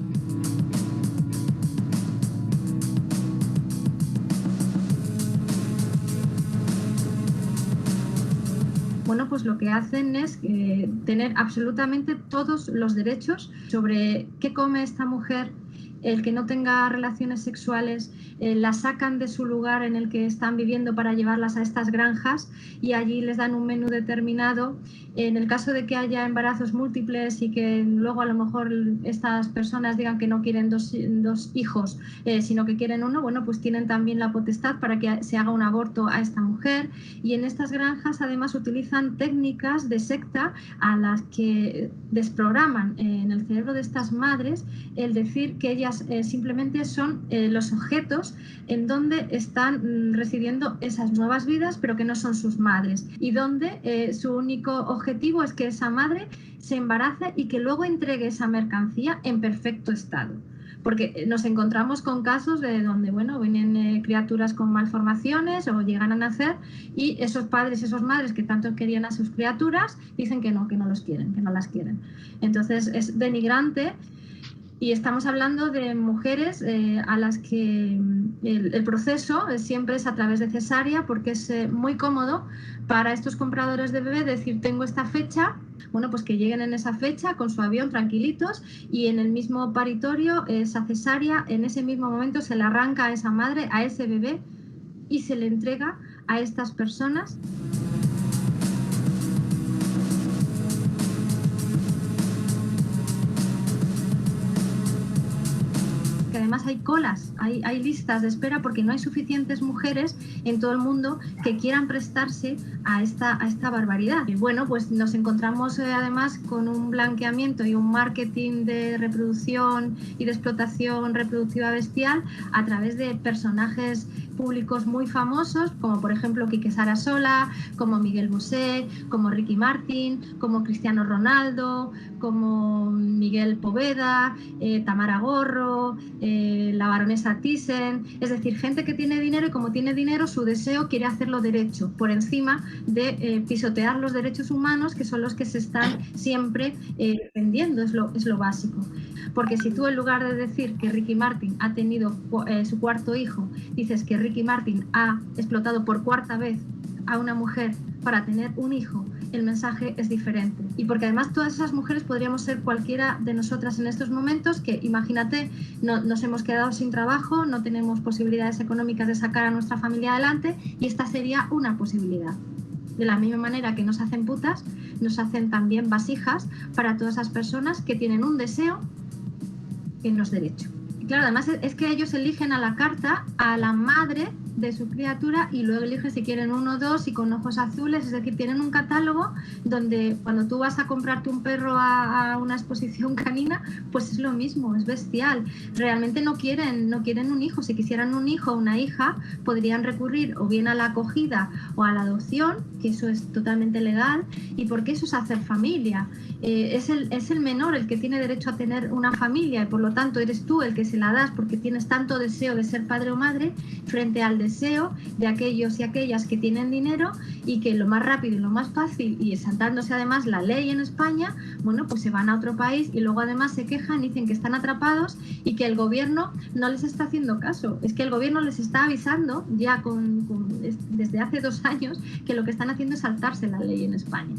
Speaker 6: Bueno, pues lo que hacen es tener absolutamente todos los derechos sobre qué come esta mujer, el que no tenga relaciones sexuales, la sacan de su lugar en el que están viviendo para llevarlas a estas granjas y allí les dan un menú determinado. En el caso de que haya embarazos múltiples y que luego a lo mejor estas personas digan que no quieren dos hijos, sino que quieren uno, bueno, pues tienen también la potestad para que se haga un aborto a esta mujer. Y en estas granjas además utilizan técnicas de secta a las que desprograman en el cerebro de estas madres el decir que ellas simplemente son los objetos en donde están residiendo esas nuevas vidas, pero que no son sus madres, y donde su único objetivo es que esa madre se embarace y que luego entregue esa mercancía en perfecto estado. Porque nos encontramos con casos de donde, bueno, vienen criaturas con malformaciones o llegan a nacer y esos padres, esas madres que tanto querían a sus criaturas, dicen que no los quieren, que no las quieren. Entonces es denigrante. Y estamos hablando de mujeres a las que el proceso siempre es a través de cesárea, porque es muy cómodo para estos compradores de bebé decir tengo esta fecha, bueno, pues que lleguen en esa fecha con su avión tranquilitos y en el mismo paritorio, esa cesárea, en ese mismo momento se le arranca a esa madre, a ese bebé y se le entrega a estas personas. además hay colas, hay listas de espera porque no hay suficientes mujeres en todo el mundo que quieran prestarse a esta barbaridad. Y bueno, pues nos encontramos además con un blanqueamiento y un marketing de reproducción y de explotación reproductiva bestial a través de personajes públicos muy famosos, como por ejemplo Quique Sarasola, como Miguel Bosé, como Ricky Martin, como Cristiano Ronaldo, como Miguel Poveda, Tamara Gorro, la baronesa Thyssen, es decir, gente que tiene dinero y como tiene dinero su deseo quiere hacerlo derecho, por encima de pisotear los derechos humanos, que son los que se están siempre defendiendo, es lo básico. Porque si tú en lugar de decir que Ricky Martin ha tenido su cuarto hijo, dices que Ricky Martin ha explotado por cuarta vez a una mujer para tener un hijo, el mensaje es diferente. Y porque además todas esas mujeres podríamos ser cualquiera de nosotras en estos momentos, que imagínate, nos hemos quedado sin trabajo, no tenemos posibilidades económicas de sacar a nuestra familia adelante, y esta sería una posibilidad. De la misma manera que nos hacen putas, nos hacen también vasijas para todas esas personas que tienen un deseo que no es derecho. Y claro, además es que ellos eligen a la carta a la madre de su criatura y luego eligen si quieren uno o dos y con ojos azules, es decir, tienen un catálogo donde cuando tú vas a comprarte un perro a una exposición canina, pues es lo mismo, es bestial. Realmente no quieren un hijo. Si quisieran un hijo o una hija, podrían recurrir o bien a la acogida o a la adopción, que eso es totalmente legal, y porque eso es hacer familia. Es el menor el que tiene derecho a tener una familia y por lo tanto eres tú el que se la das porque tienes tanto deseo de ser padre o madre frente al deseo de aquellos y aquellas que tienen dinero y que lo más rápido y lo más fácil, y saltándose además la ley en España, bueno, pues se van a otro país y luego además se quejan, dicen que están atrapados y que el gobierno no les está haciendo caso. Es que el gobierno les está avisando ya desde hace 2 años que lo que están haciendo es saltarse la ley en España.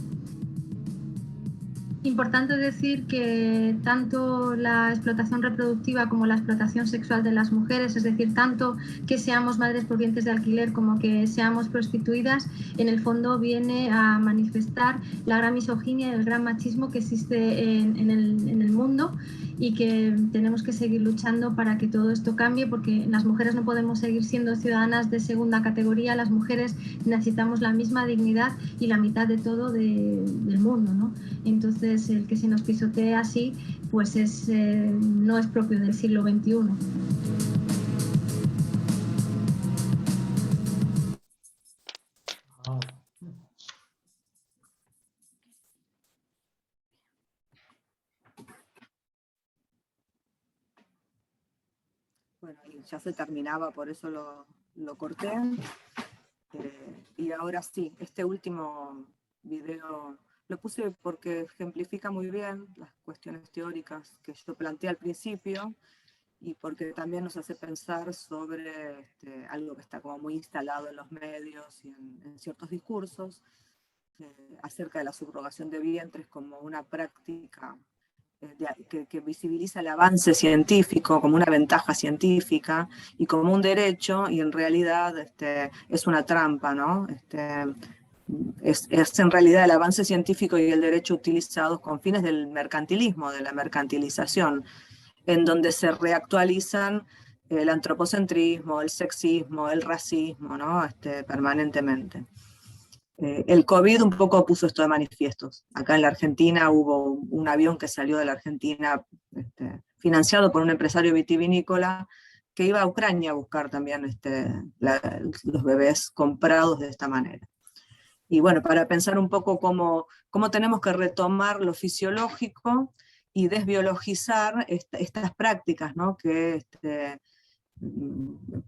Speaker 6: Importante decir que tanto la explotación reproductiva como la explotación sexual de las mujeres, es decir, tanto que seamos madres por vientres de alquiler como que seamos prostituidas, en el fondo viene a manifestar la gran misoginia y el gran machismo que existe en el mundo y que tenemos que seguir luchando para que todo esto cambie, porque las mujeres no podemos seguir siendo ciudadanas de segunda categoría. Las mujeres necesitamos la misma dignidad y la mitad de todo del mundo, ¿no? Entonces, el que se nos pisotee así, pues no es propio del siglo XXI.
Speaker 2: Bueno, y ya se terminaba, por eso lo corté. Y ahora sí, este último video lo puse porque ejemplifica muy bien las cuestiones teóricas que yo planteé al principio y porque también nos hace pensar sobre algo que está como muy instalado en los medios y en ciertos discursos acerca de la subrogación de vientres como una práctica que visibiliza el avance científico como una ventaja científica y como un derecho, y en realidad es una trampa, ¿no? Es en realidad el avance científico y el derecho utilizados con fines del mercantilismo, de la mercantilización, en donde se reactualizan el antropocentrismo, el sexismo, el racismo, ¿no? Permanentemente. El COVID un poco puso esto de manifiestos. Acá en la Argentina hubo un avión que salió de la Argentina financiado por un empresario vitivinícola que iba a Ucrania a buscar también los bebés comprados de esta manera. Y bueno, para pensar un poco cómo tenemos que retomar lo fisiológico y desbiologizar estas prácticas, ¿no? Que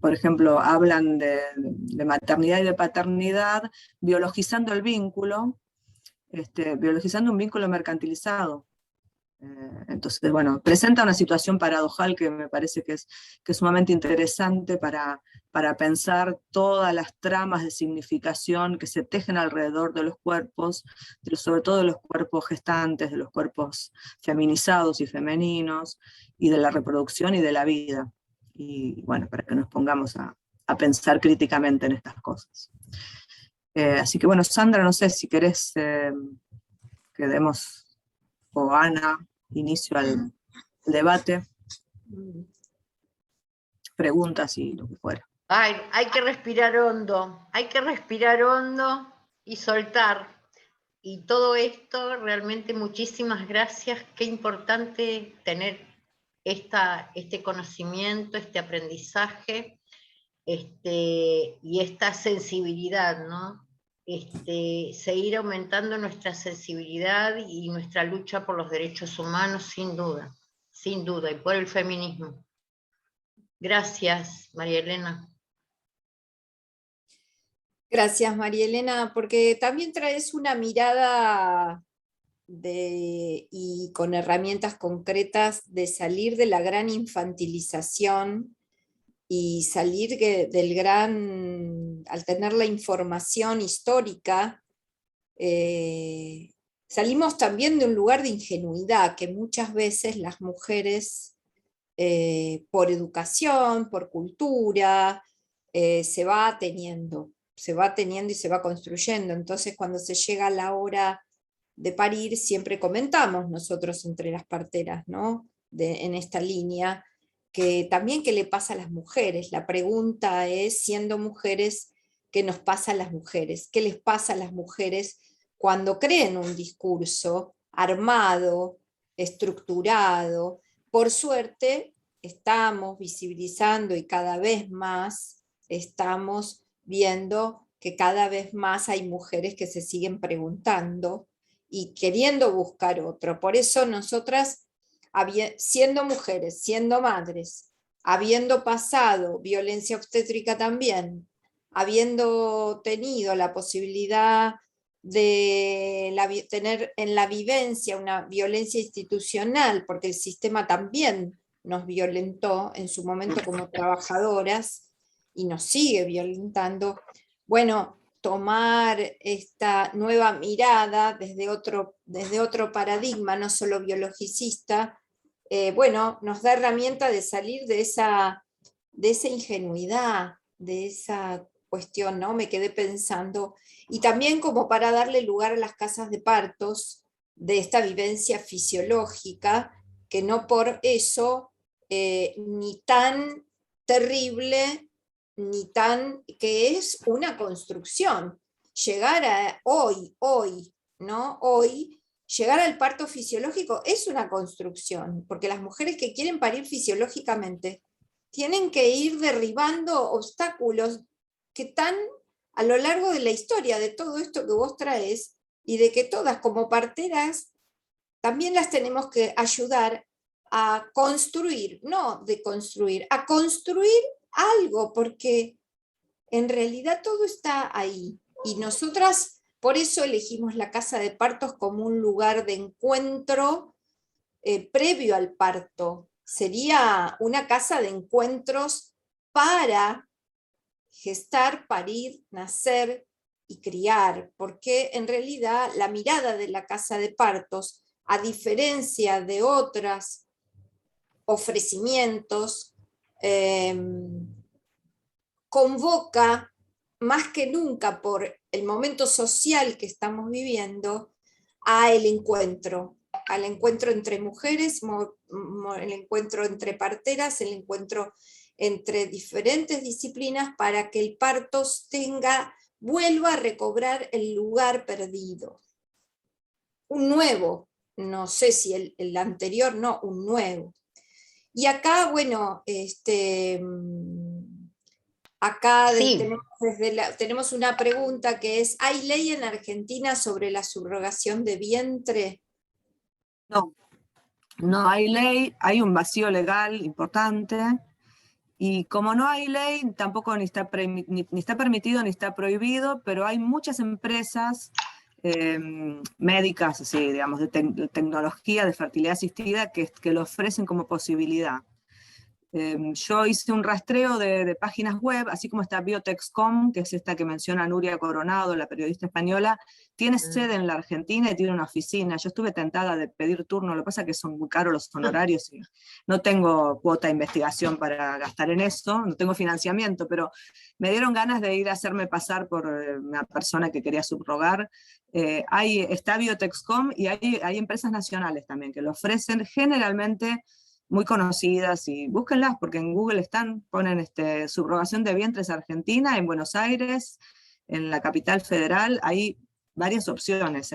Speaker 2: por ejemplo, hablan de maternidad y de paternidad, biologizando el vínculo, biologizando un vínculo mercantilizado. Entonces, bueno, presenta una situación paradojal que me parece que es sumamente interesante para pensar todas las tramas de significación que se tejen alrededor de los cuerpos, sobre todo de los cuerpos gestantes, de los cuerpos feminizados y femeninos, y de la reproducción y de la vida. Y bueno, para que nos pongamos a pensar críticamente en estas cosas. Así que bueno, Sandra, no sé si querés que demos, o Ana, inicio al debate. preguntas y lo que fuera.
Speaker 1: Ay, hay que respirar hondo y soltar. Y todo esto, realmente muchísimas gracias. Qué importante tener este conocimiento, este aprendizaje, y esta sensibilidad, ¿no? Seguir aumentando nuestra sensibilidad y nuestra lucha por los derechos humanos, sin duda, y por el feminismo. Gracias, María Elena.
Speaker 3: Gracias, María Elena, porque también traes una mirada y con herramientas concretas de salir de la gran infantilización y salir al tener la información histórica, salimos también de un lugar de ingenuidad que muchas veces las mujeres, por educación, por cultura, se va teniendo y se va construyendo. Entonces, cuando se llega a la hora de parir, siempre comentamos nosotros entre las parteras, ¿no? En esta línea, que también qué le pasa a las mujeres. La pregunta es, siendo mujeres, ¿qué nos pasa a las mujeres? ¿Qué les pasa a las mujeres cuando creen un discurso armado, estructurado? Por suerte, estamos visibilizando y cada vez más estamos viendo que cada vez más hay mujeres que se siguen preguntando y queriendo buscar otro. Por eso nosotras, siendo mujeres, siendo madres, habiendo pasado violencia obstétrica también, habiendo tenido la posibilidad de tener en la vivencia una violencia institucional, porque el sistema también nos violentó en su momento como trabajadoras y nos sigue violentando. Bueno, tomar esta nueva mirada desde otro paradigma, no solo biologicista, bueno, nos da herramienta de salir de esa ingenuidad, de esa cuestión, ¿no? Me quedé pensando, y también como para darle lugar a las casas de partos, de esta vivencia fisiológica, que no por eso ni tan terrible, ni tan, que es una construcción. Llegar a hoy, ¿no? Hoy, llegar al parto fisiológico es una construcción, porque las mujeres que quieren parir fisiológicamente tienen que ir derribando obstáculos que están a lo largo de la historia de todo esto que vos traes, y de que todas como parteras también las tenemos que ayudar a construir, no de construir, a construir algo, porque en realidad todo está ahí. Y nosotras por eso elegimos la casa de partos como un lugar de encuentro previo al parto. Sería una casa de encuentros para gestar, parir, nacer y criar, porque en realidad la mirada de la casa de partos, a diferencia de otros ofrecimientos, convoca más que nunca por el momento social que estamos viviendo al encuentro entre mujeres, el encuentro entre parteras, el encuentro entre diferentes disciplinas, para que el parto vuelva a recobrar el lugar perdido. Un nuevo, no sé si el anterior, no, un nuevo. Y acá, bueno, acá sí. Tenemos una pregunta que es, ¿hay ley en Argentina sobre la subrogación de vientre?
Speaker 2: No hay ley, hay un vacío legal importante, y como no hay ley, tampoco ni está permitido ni está prohibido, pero hay muchas empresas médicas, así, digamos, de tecnología, de fertilidad asistida, que lo ofrecen como posibilidad. Yo hice un rastreo de páginas web, así como está Biotexcom, que es esta que menciona Nuria Coronado, la periodista española, tiene sede en la Argentina y tiene una oficina. Yo estuve tentada de pedir turno, lo que pasa es que son muy caros los honorarios y no tengo cuota de investigación para gastar en eso, no tengo financiamiento, pero me dieron ganas de ir a hacerme pasar por una persona que quería subrogar. Está Biotexcom y hay empresas nacionales también que lo ofrecen. Generalmente muy conocidas, y búsquenlas porque en Google ponen subrogación de vientres Argentina, en Buenos Aires, en la capital federal, hay varias opciones,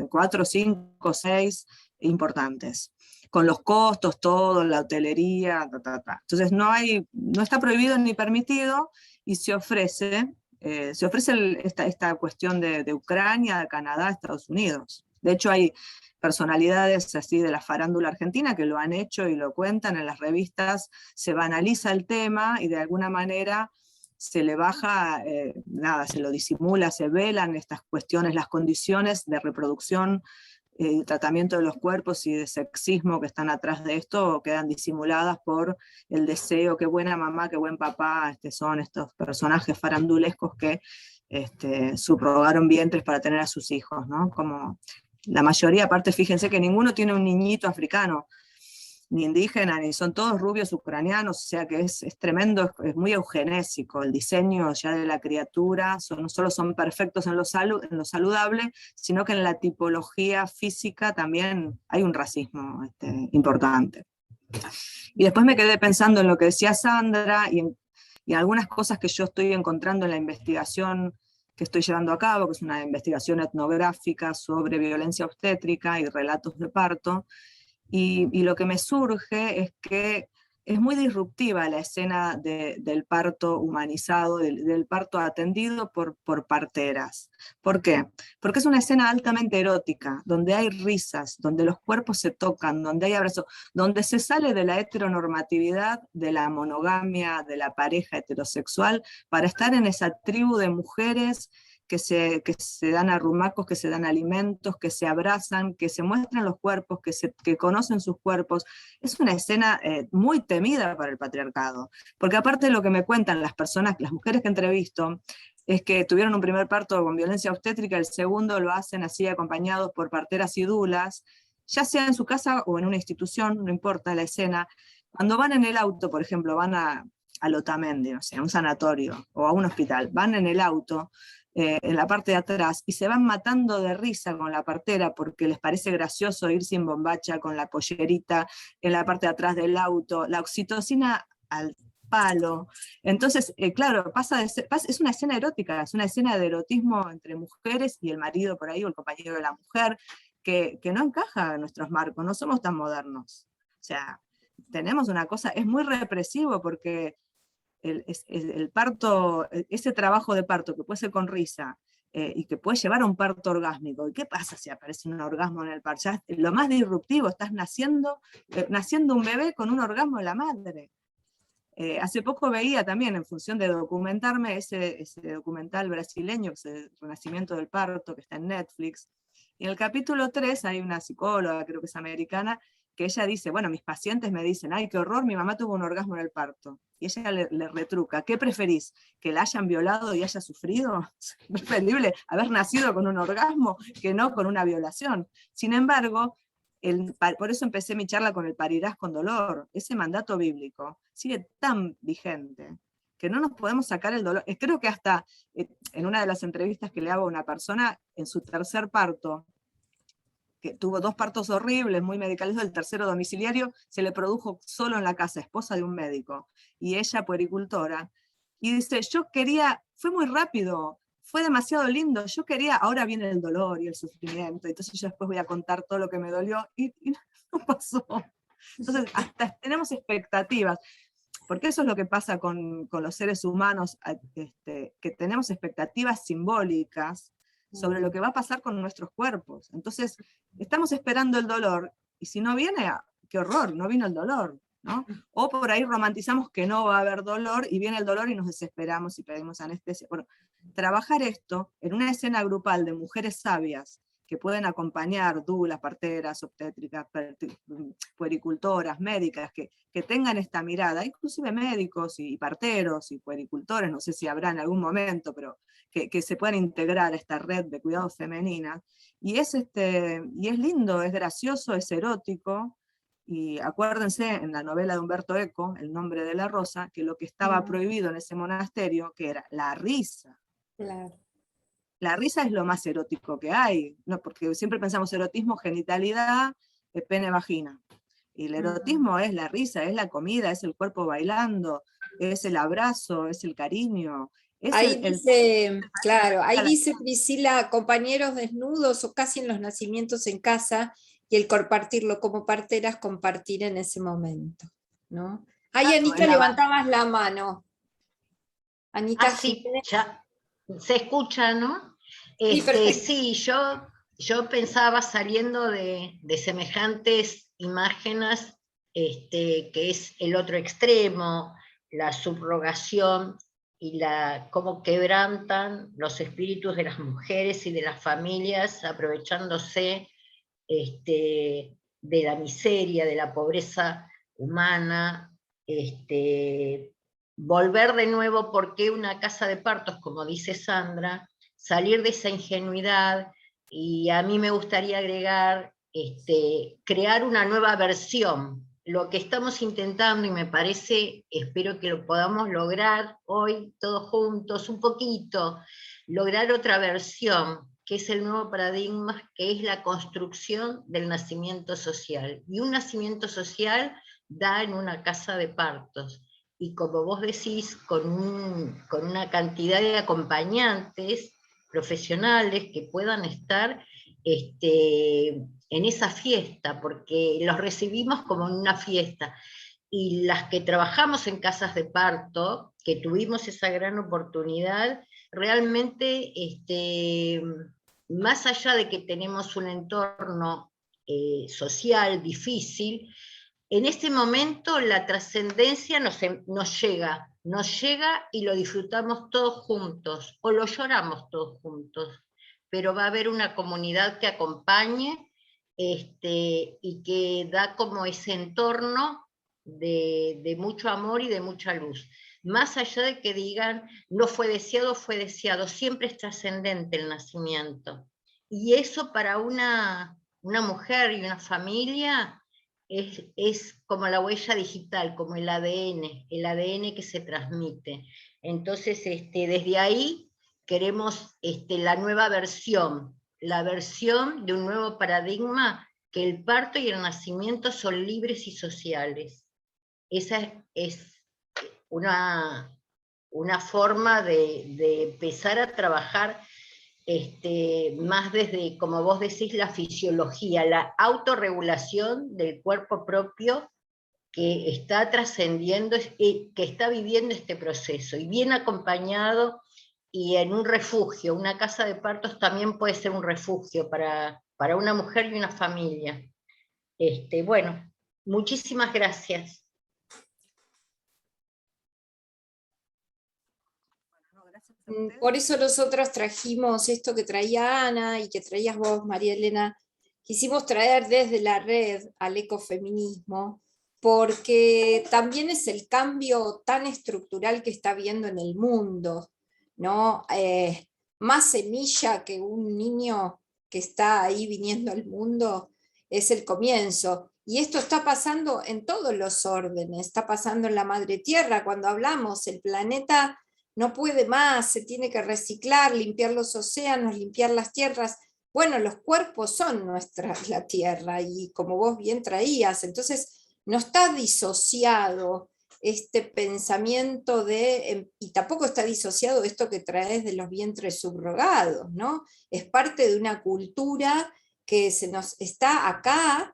Speaker 2: 4, 5, 6 importantes, con los costos, todo, la hotelería, Entonces no está prohibido ni permitido, y se ofrece esta cuestión de Ucrania, de Canadá, Estados Unidos. De hecho, hay personalidades así de la farándula argentina que lo han hecho y lo cuentan en las revistas, se banaliza el tema y de alguna manera se le baja, se lo disimula, se velan estas cuestiones, las condiciones de reproducción, tratamiento de los cuerpos y de sexismo que están atrás de esto, quedan disimuladas por el deseo, qué buena mamá, qué buen papá, son estos personajes farandulescos que subrogaron vientres para tener a sus hijos, ¿no? Como la mayoría, aparte fíjense que ninguno tiene un niñito africano, ni indígena, ni son todos rubios ucranianos, o sea que es tremendo, es muy eugenésico el diseño ya de la criatura, no solo son perfectos en lo saludable, sino que en la tipología física también hay un racismo importante. Y después me quedé pensando en lo que decía Sandra, y en algunas cosas que yo estoy encontrando en la investigación que estoy llevando a cabo, que es una investigación etnográfica sobre violencia obstétrica y relatos de parto. Y lo que me surge es que es muy disruptiva la escena del parto humanizado, del parto atendido por parteras. ¿Por qué? Porque es una escena altamente erótica, donde hay risas, donde los cuerpos se tocan, donde hay abrazos, donde se sale de la heteronormatividad, de la monogamia, de la pareja heterosexual, para estar en esa tribu de mujeres que se dan arrumacos, que se dan alimentos, que se abrazan, que se muestran los cuerpos, que conocen sus cuerpos. Es una escena muy temida para el patriarcado, porque aparte de lo que me cuentan las mujeres que entrevisto, es que tuvieron un primer parto con violencia obstétrica, el segundo lo hacen así acompañados por parteras y dulas, ya sea en su casa o en una institución, no importa la escena. Cuando van en el auto, por ejemplo, van a Otamendi, no sé, a un sanatorio o a un hospital, van en el auto, en la parte de atrás, y se van matando de risa con la partera porque les parece gracioso ir sin bombacha, con la pollerita en la parte de atrás del auto, la oxitocina al palo. Entonces, claro, es una escena erótica, es una escena de erotismo entre mujeres y el marido por ahí, o el compañero de la mujer, que no encaja en nuestros marcos, no somos tan modernos. O sea, tenemos una cosa, es muy represivo porque el parto, ese trabajo de parto que puede ser con risa y que puede llevar a un parto orgásmico. ¿Y qué pasa si aparece un orgasmo en el parto? Ya lo más disruptivo, estás naciendo un bebé con un orgasmo de la madre. Hace poco veía también, en función de documentarme, ese documental brasileño, ese Renacimiento del Parto, que está en Netflix, y en el capítulo 3 hay una psicóloga, creo que es americana, que ella dice, bueno, mis pacientes me dicen, ay, qué horror, mi mamá tuvo un orgasmo en el parto. Y ella le retruca, ¿qué preferís? ¿Que la hayan violado y haya sufrido? Es preferible haber nacido con un orgasmo que no con una violación. Sin embargo, por eso empecé mi charla con el parirás con dolor. Ese mandato bíblico sigue tan vigente que no nos podemos sacar el dolor. Creo que hasta en una de las entrevistas que le hago a una persona, en su tercer parto, que tuvo 2 partos horribles, muy medicalizados, el tercero domiciliario, se le produjo solo en la casa, esposa de un médico, y ella puericultora, y dice, fue muy rápido, fue demasiado lindo, yo quería, ahora viene el dolor y el sufrimiento, entonces yo después voy a contar todo lo que me dolió, y no pasó. Entonces, hasta tenemos expectativas, porque eso es lo que pasa con los seres humanos, que tenemos expectativas simbólicas sobre lo que va a pasar con nuestros cuerpos. Entonces, estamos esperando el dolor, y si no viene, qué horror, no vino el dolor, ¿no? O por ahí romantizamos que no va a haber dolor, y viene el dolor y nos desesperamos y pedimos anestesia. Bueno, trabajar esto en una escena grupal de mujeres sabias, que pueden acompañar dulas, parteras, obstétricas, puericultoras, médicas, que tengan esta mirada, inclusive médicos y parteros y puericultores, no sé si habrá en algún momento, pero que se puedan integrar a esta red de cuidados femeninas. Y es lindo, es gracioso, es erótico, y acuérdense en la novela de Humberto Eco, El nombre de la rosa, que lo que estaba prohibido en ese monasterio, que era la risa.
Speaker 3: Claro.
Speaker 2: La risa es lo más erótico que hay, ¿no? Porque siempre pensamos erotismo, genitalidad, pene, vagina. Y el erotismo es la risa, es la comida, es el cuerpo bailando, es el abrazo, es el cariño. Es
Speaker 3: Ahí dice, claro, ahí dice Priscila, compañeros desnudos o casi en los nacimientos en casa, y el compartirlo como parteras, compartir en ese momento, ¿no? Ahí, Anita, levantabas la mano. Anita
Speaker 1: sí,
Speaker 3: Jiménez.
Speaker 1: ya se escucha, ¿no?
Speaker 3: Sí, perfecto.
Speaker 1: Sí, yo pensaba saliendo de semejantes imágenes, que es el otro extremo, la subrogación y cómo quebrantan los espíritus de las mujeres y de las familias, aprovechándose de la miseria, de la pobreza humana, volver de nuevo, ¿por qué una casa de partos, como dice Sandra? Salir de esa ingenuidad, y a mí me gustaría agregar, crear una nueva versión. Lo que estamos intentando, y me parece, espero que lo podamos lograr hoy todos juntos, un poquito, lograr otra versión, que es el nuevo paradigma, que es la construcción del nacimiento social. Y un nacimiento social da en una casa de partos. Y como vos decís, con una cantidad de acompañantes profesionales que puedan estar en esa fiesta, porque los recibimos como en una fiesta. Y las que trabajamos en casas de parto, que tuvimos esa gran oportunidad, realmente, más allá de que tenemos un entorno social difícil, en este momento la trascendencia nos llega y lo disfrutamos todos juntos, o lo lloramos todos juntos, pero va a haber una comunidad que acompañe, y que da como ese entorno de mucho amor y de mucha luz. Más allá de que digan, no fue deseado, siempre es trascendente el nacimiento. Y eso para una mujer y una familia es como la huella digital, como el ADN que se transmite. Entonces, desde ahí queremos la nueva versión, la versión de un nuevo paradigma, que el parto y el nacimiento son libres y sociales. Esa es una forma de empezar a trabajar más desde, como vos decís, la fisiología, la autorregulación del cuerpo propio, que está trascendiendo, que está viviendo este proceso, y bien acompañado, y en un refugio. Una casa de partos también puede ser un refugio para una mujer y una familia. Bueno, muchísimas gracias.
Speaker 3: Por eso nosotros trajimos esto que traía Ana y que traías vos, María Elena. Quisimos traer desde la red al ecofeminismo, porque también es el cambio tan estructural que está habiendo en el mundo, ¿no? Más semilla que un niño que está ahí viniendo al mundo es el comienzo. Y esto está pasando en todos los órdenes, está pasando en la madre tierra. Cuando hablamos, el planeta no puede más, se tiene que reciclar, limpiar los océanos, limpiar las tierras. Bueno, los cuerpos son la tierra, y como vos bien traías, entonces no está disociado este pensamiento y tampoco está disociado esto que traes de los vientres subrogados, ¿no? Es parte de una cultura que se nos está acá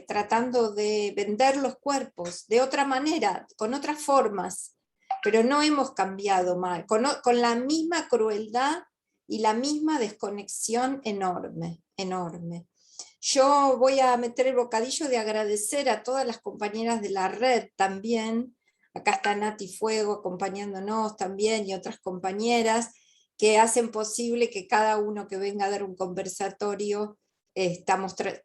Speaker 3: tratando de vender los cuerpos de otra manera, con otras formas, pero no hemos cambiado más, con la misma crueldad y la misma desconexión enorme, enorme. Yo voy a meter el bocadillo de agradecer a todas las compañeras de la red también. Acá está Nati Fuego acompañándonos también, y otras compañeras que hacen posible que cada uno que venga a dar un conversatorio,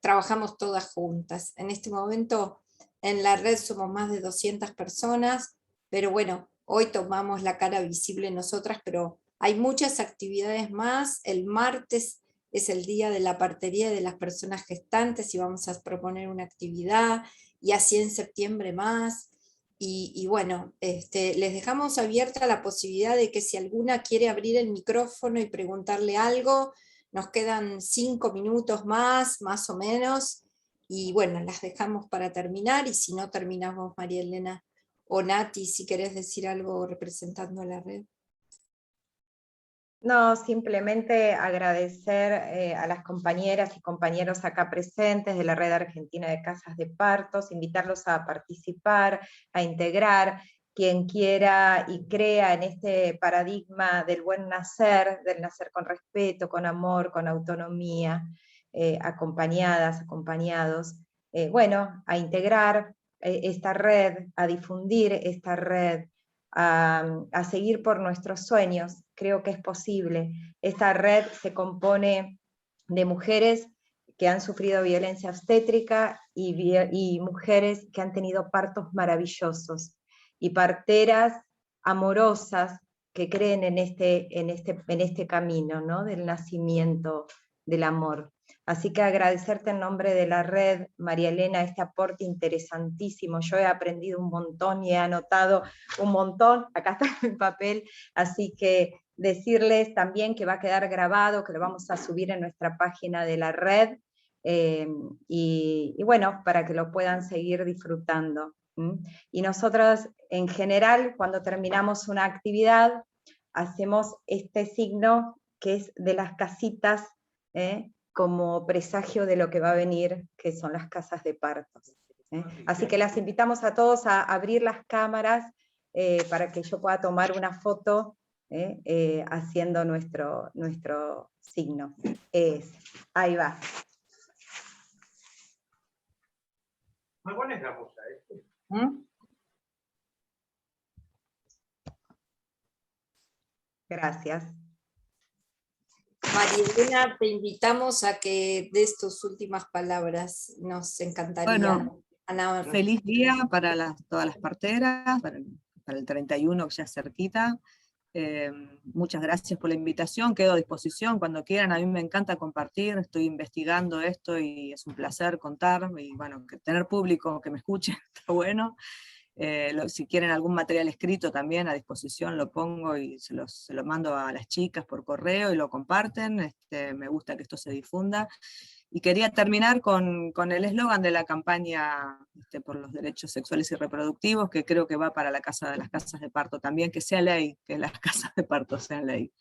Speaker 3: trabajamos todas juntas. En este momento en la red somos más de 200 personas, pero bueno, hoy tomamos la cara visible nosotras, pero hay muchas actividades más. El martes es el día de la partería de las personas gestantes y vamos a proponer una actividad, y así en septiembre más. Y bueno, les dejamos abierta la posibilidad de que si alguna quiere abrir el micrófono y preguntarle algo, nos quedan 5 minutos más o menos, Y bueno, las dejamos para terminar, y si no terminamos, María Elena o Nati, si querés decir algo representando a la red.
Speaker 5: No, simplemente agradecer a las compañeras y compañeros acá presentes de la Red Argentina de Casas de Partos, invitarlos a participar, a integrar, quien quiera y crea en este paradigma del buen nacer, del nacer con respeto, con amor, con autonomía, acompañadas, acompañados, bueno, a integrar esta red, a difundir esta red, a seguir por nuestros sueños. Creo que es posible. Esta red se compone de mujeres que han sufrido violencia obstétrica y mujeres que han tenido partos maravillosos, y parteras amorosas que creen en este camino, ¿no?, del nacimiento del amor. Así que agradecerte en nombre de la red, María Elena, este aporte interesantísimo. Yo he aprendido un montón y he anotado un montón, acá está mi papel, así que decirles también que va a quedar grabado, que lo vamos a subir en nuestra página de la red, y bueno, para que lo puedan seguir disfrutando. Y nosotros, en general, cuando terminamos una actividad, hacemos este signo que es de las casitas, como presagio de lo que va a venir, que son las casas de partos. Así que las invitamos a todos a abrir las cámaras para que yo pueda tomar una foto haciendo nuestro signo. Ahí va.
Speaker 7: ¿Me pones la música?
Speaker 5: Gracias.
Speaker 3: María Elena, te invitamos a que des tus últimas palabras. Nos encantaría.
Speaker 2: Bueno,
Speaker 3: Ana,
Speaker 2: feliz día para todas las parteras, para el 31 que ya es cerquita. Muchas gracias por la invitación, quedo a disposición cuando quieran. A mí me encanta compartir, estoy investigando esto y es un placer contar, y bueno, que tener público que me escuche está bueno. Si quieren algún material escrito también a disposición lo pongo y se lo mando a las chicas por correo y lo comparten. Me gusta que esto se difunda. Y quería terminar con el eslogan de la campaña por los derechos sexuales y reproductivos, que creo que va para las casas de parto también, que sea ley, que las casas de parto sean ley.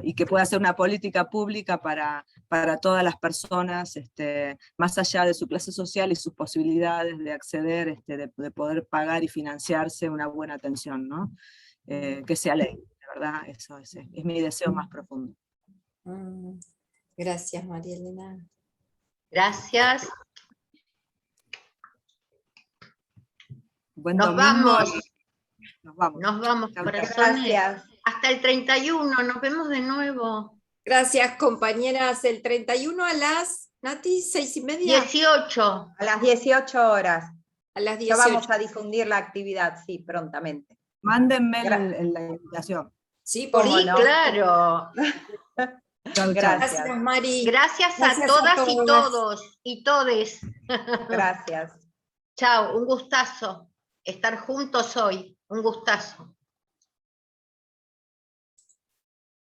Speaker 2: Y que pueda ser una política pública para todas las personas, más allá de su clase social y sus posibilidades de acceder, de poder pagar y financiarse una buena atención, ¿no? Que sea ley, de verdad, eso es mi deseo más profundo.
Speaker 3: Gracias, María Elena.
Speaker 1: Gracias.
Speaker 2: Buen
Speaker 1: Nos
Speaker 2: domingo.
Speaker 1: vamos.
Speaker 2: Nos vamos.
Speaker 1: Nos vamos,
Speaker 5: Muchas
Speaker 1: corazones.
Speaker 5: gracias.
Speaker 1: Hasta el 31, nos vemos de nuevo.
Speaker 3: Gracias, compañeras. El 31 a las, Nati, 6:30.
Speaker 1: 18.
Speaker 5: A las 18 horas.
Speaker 3: A las
Speaker 5: Ya
Speaker 3: 18.
Speaker 5: vamos a difundir la actividad, sí, prontamente.
Speaker 2: Mándenme la invitación.
Speaker 3: Sí, por
Speaker 5: ¿Cómo
Speaker 1: Sí,
Speaker 5: no?
Speaker 1: claro.
Speaker 2: Chau, chau.
Speaker 3: Gracias, Mari.
Speaker 1: Gracias
Speaker 3: Gracias
Speaker 1: a
Speaker 3: a
Speaker 1: todas y
Speaker 3: todas.
Speaker 1: todos y todes.
Speaker 5: Gracias.
Speaker 1: Chao, un gustazo estar juntos hoy. Un gustazo.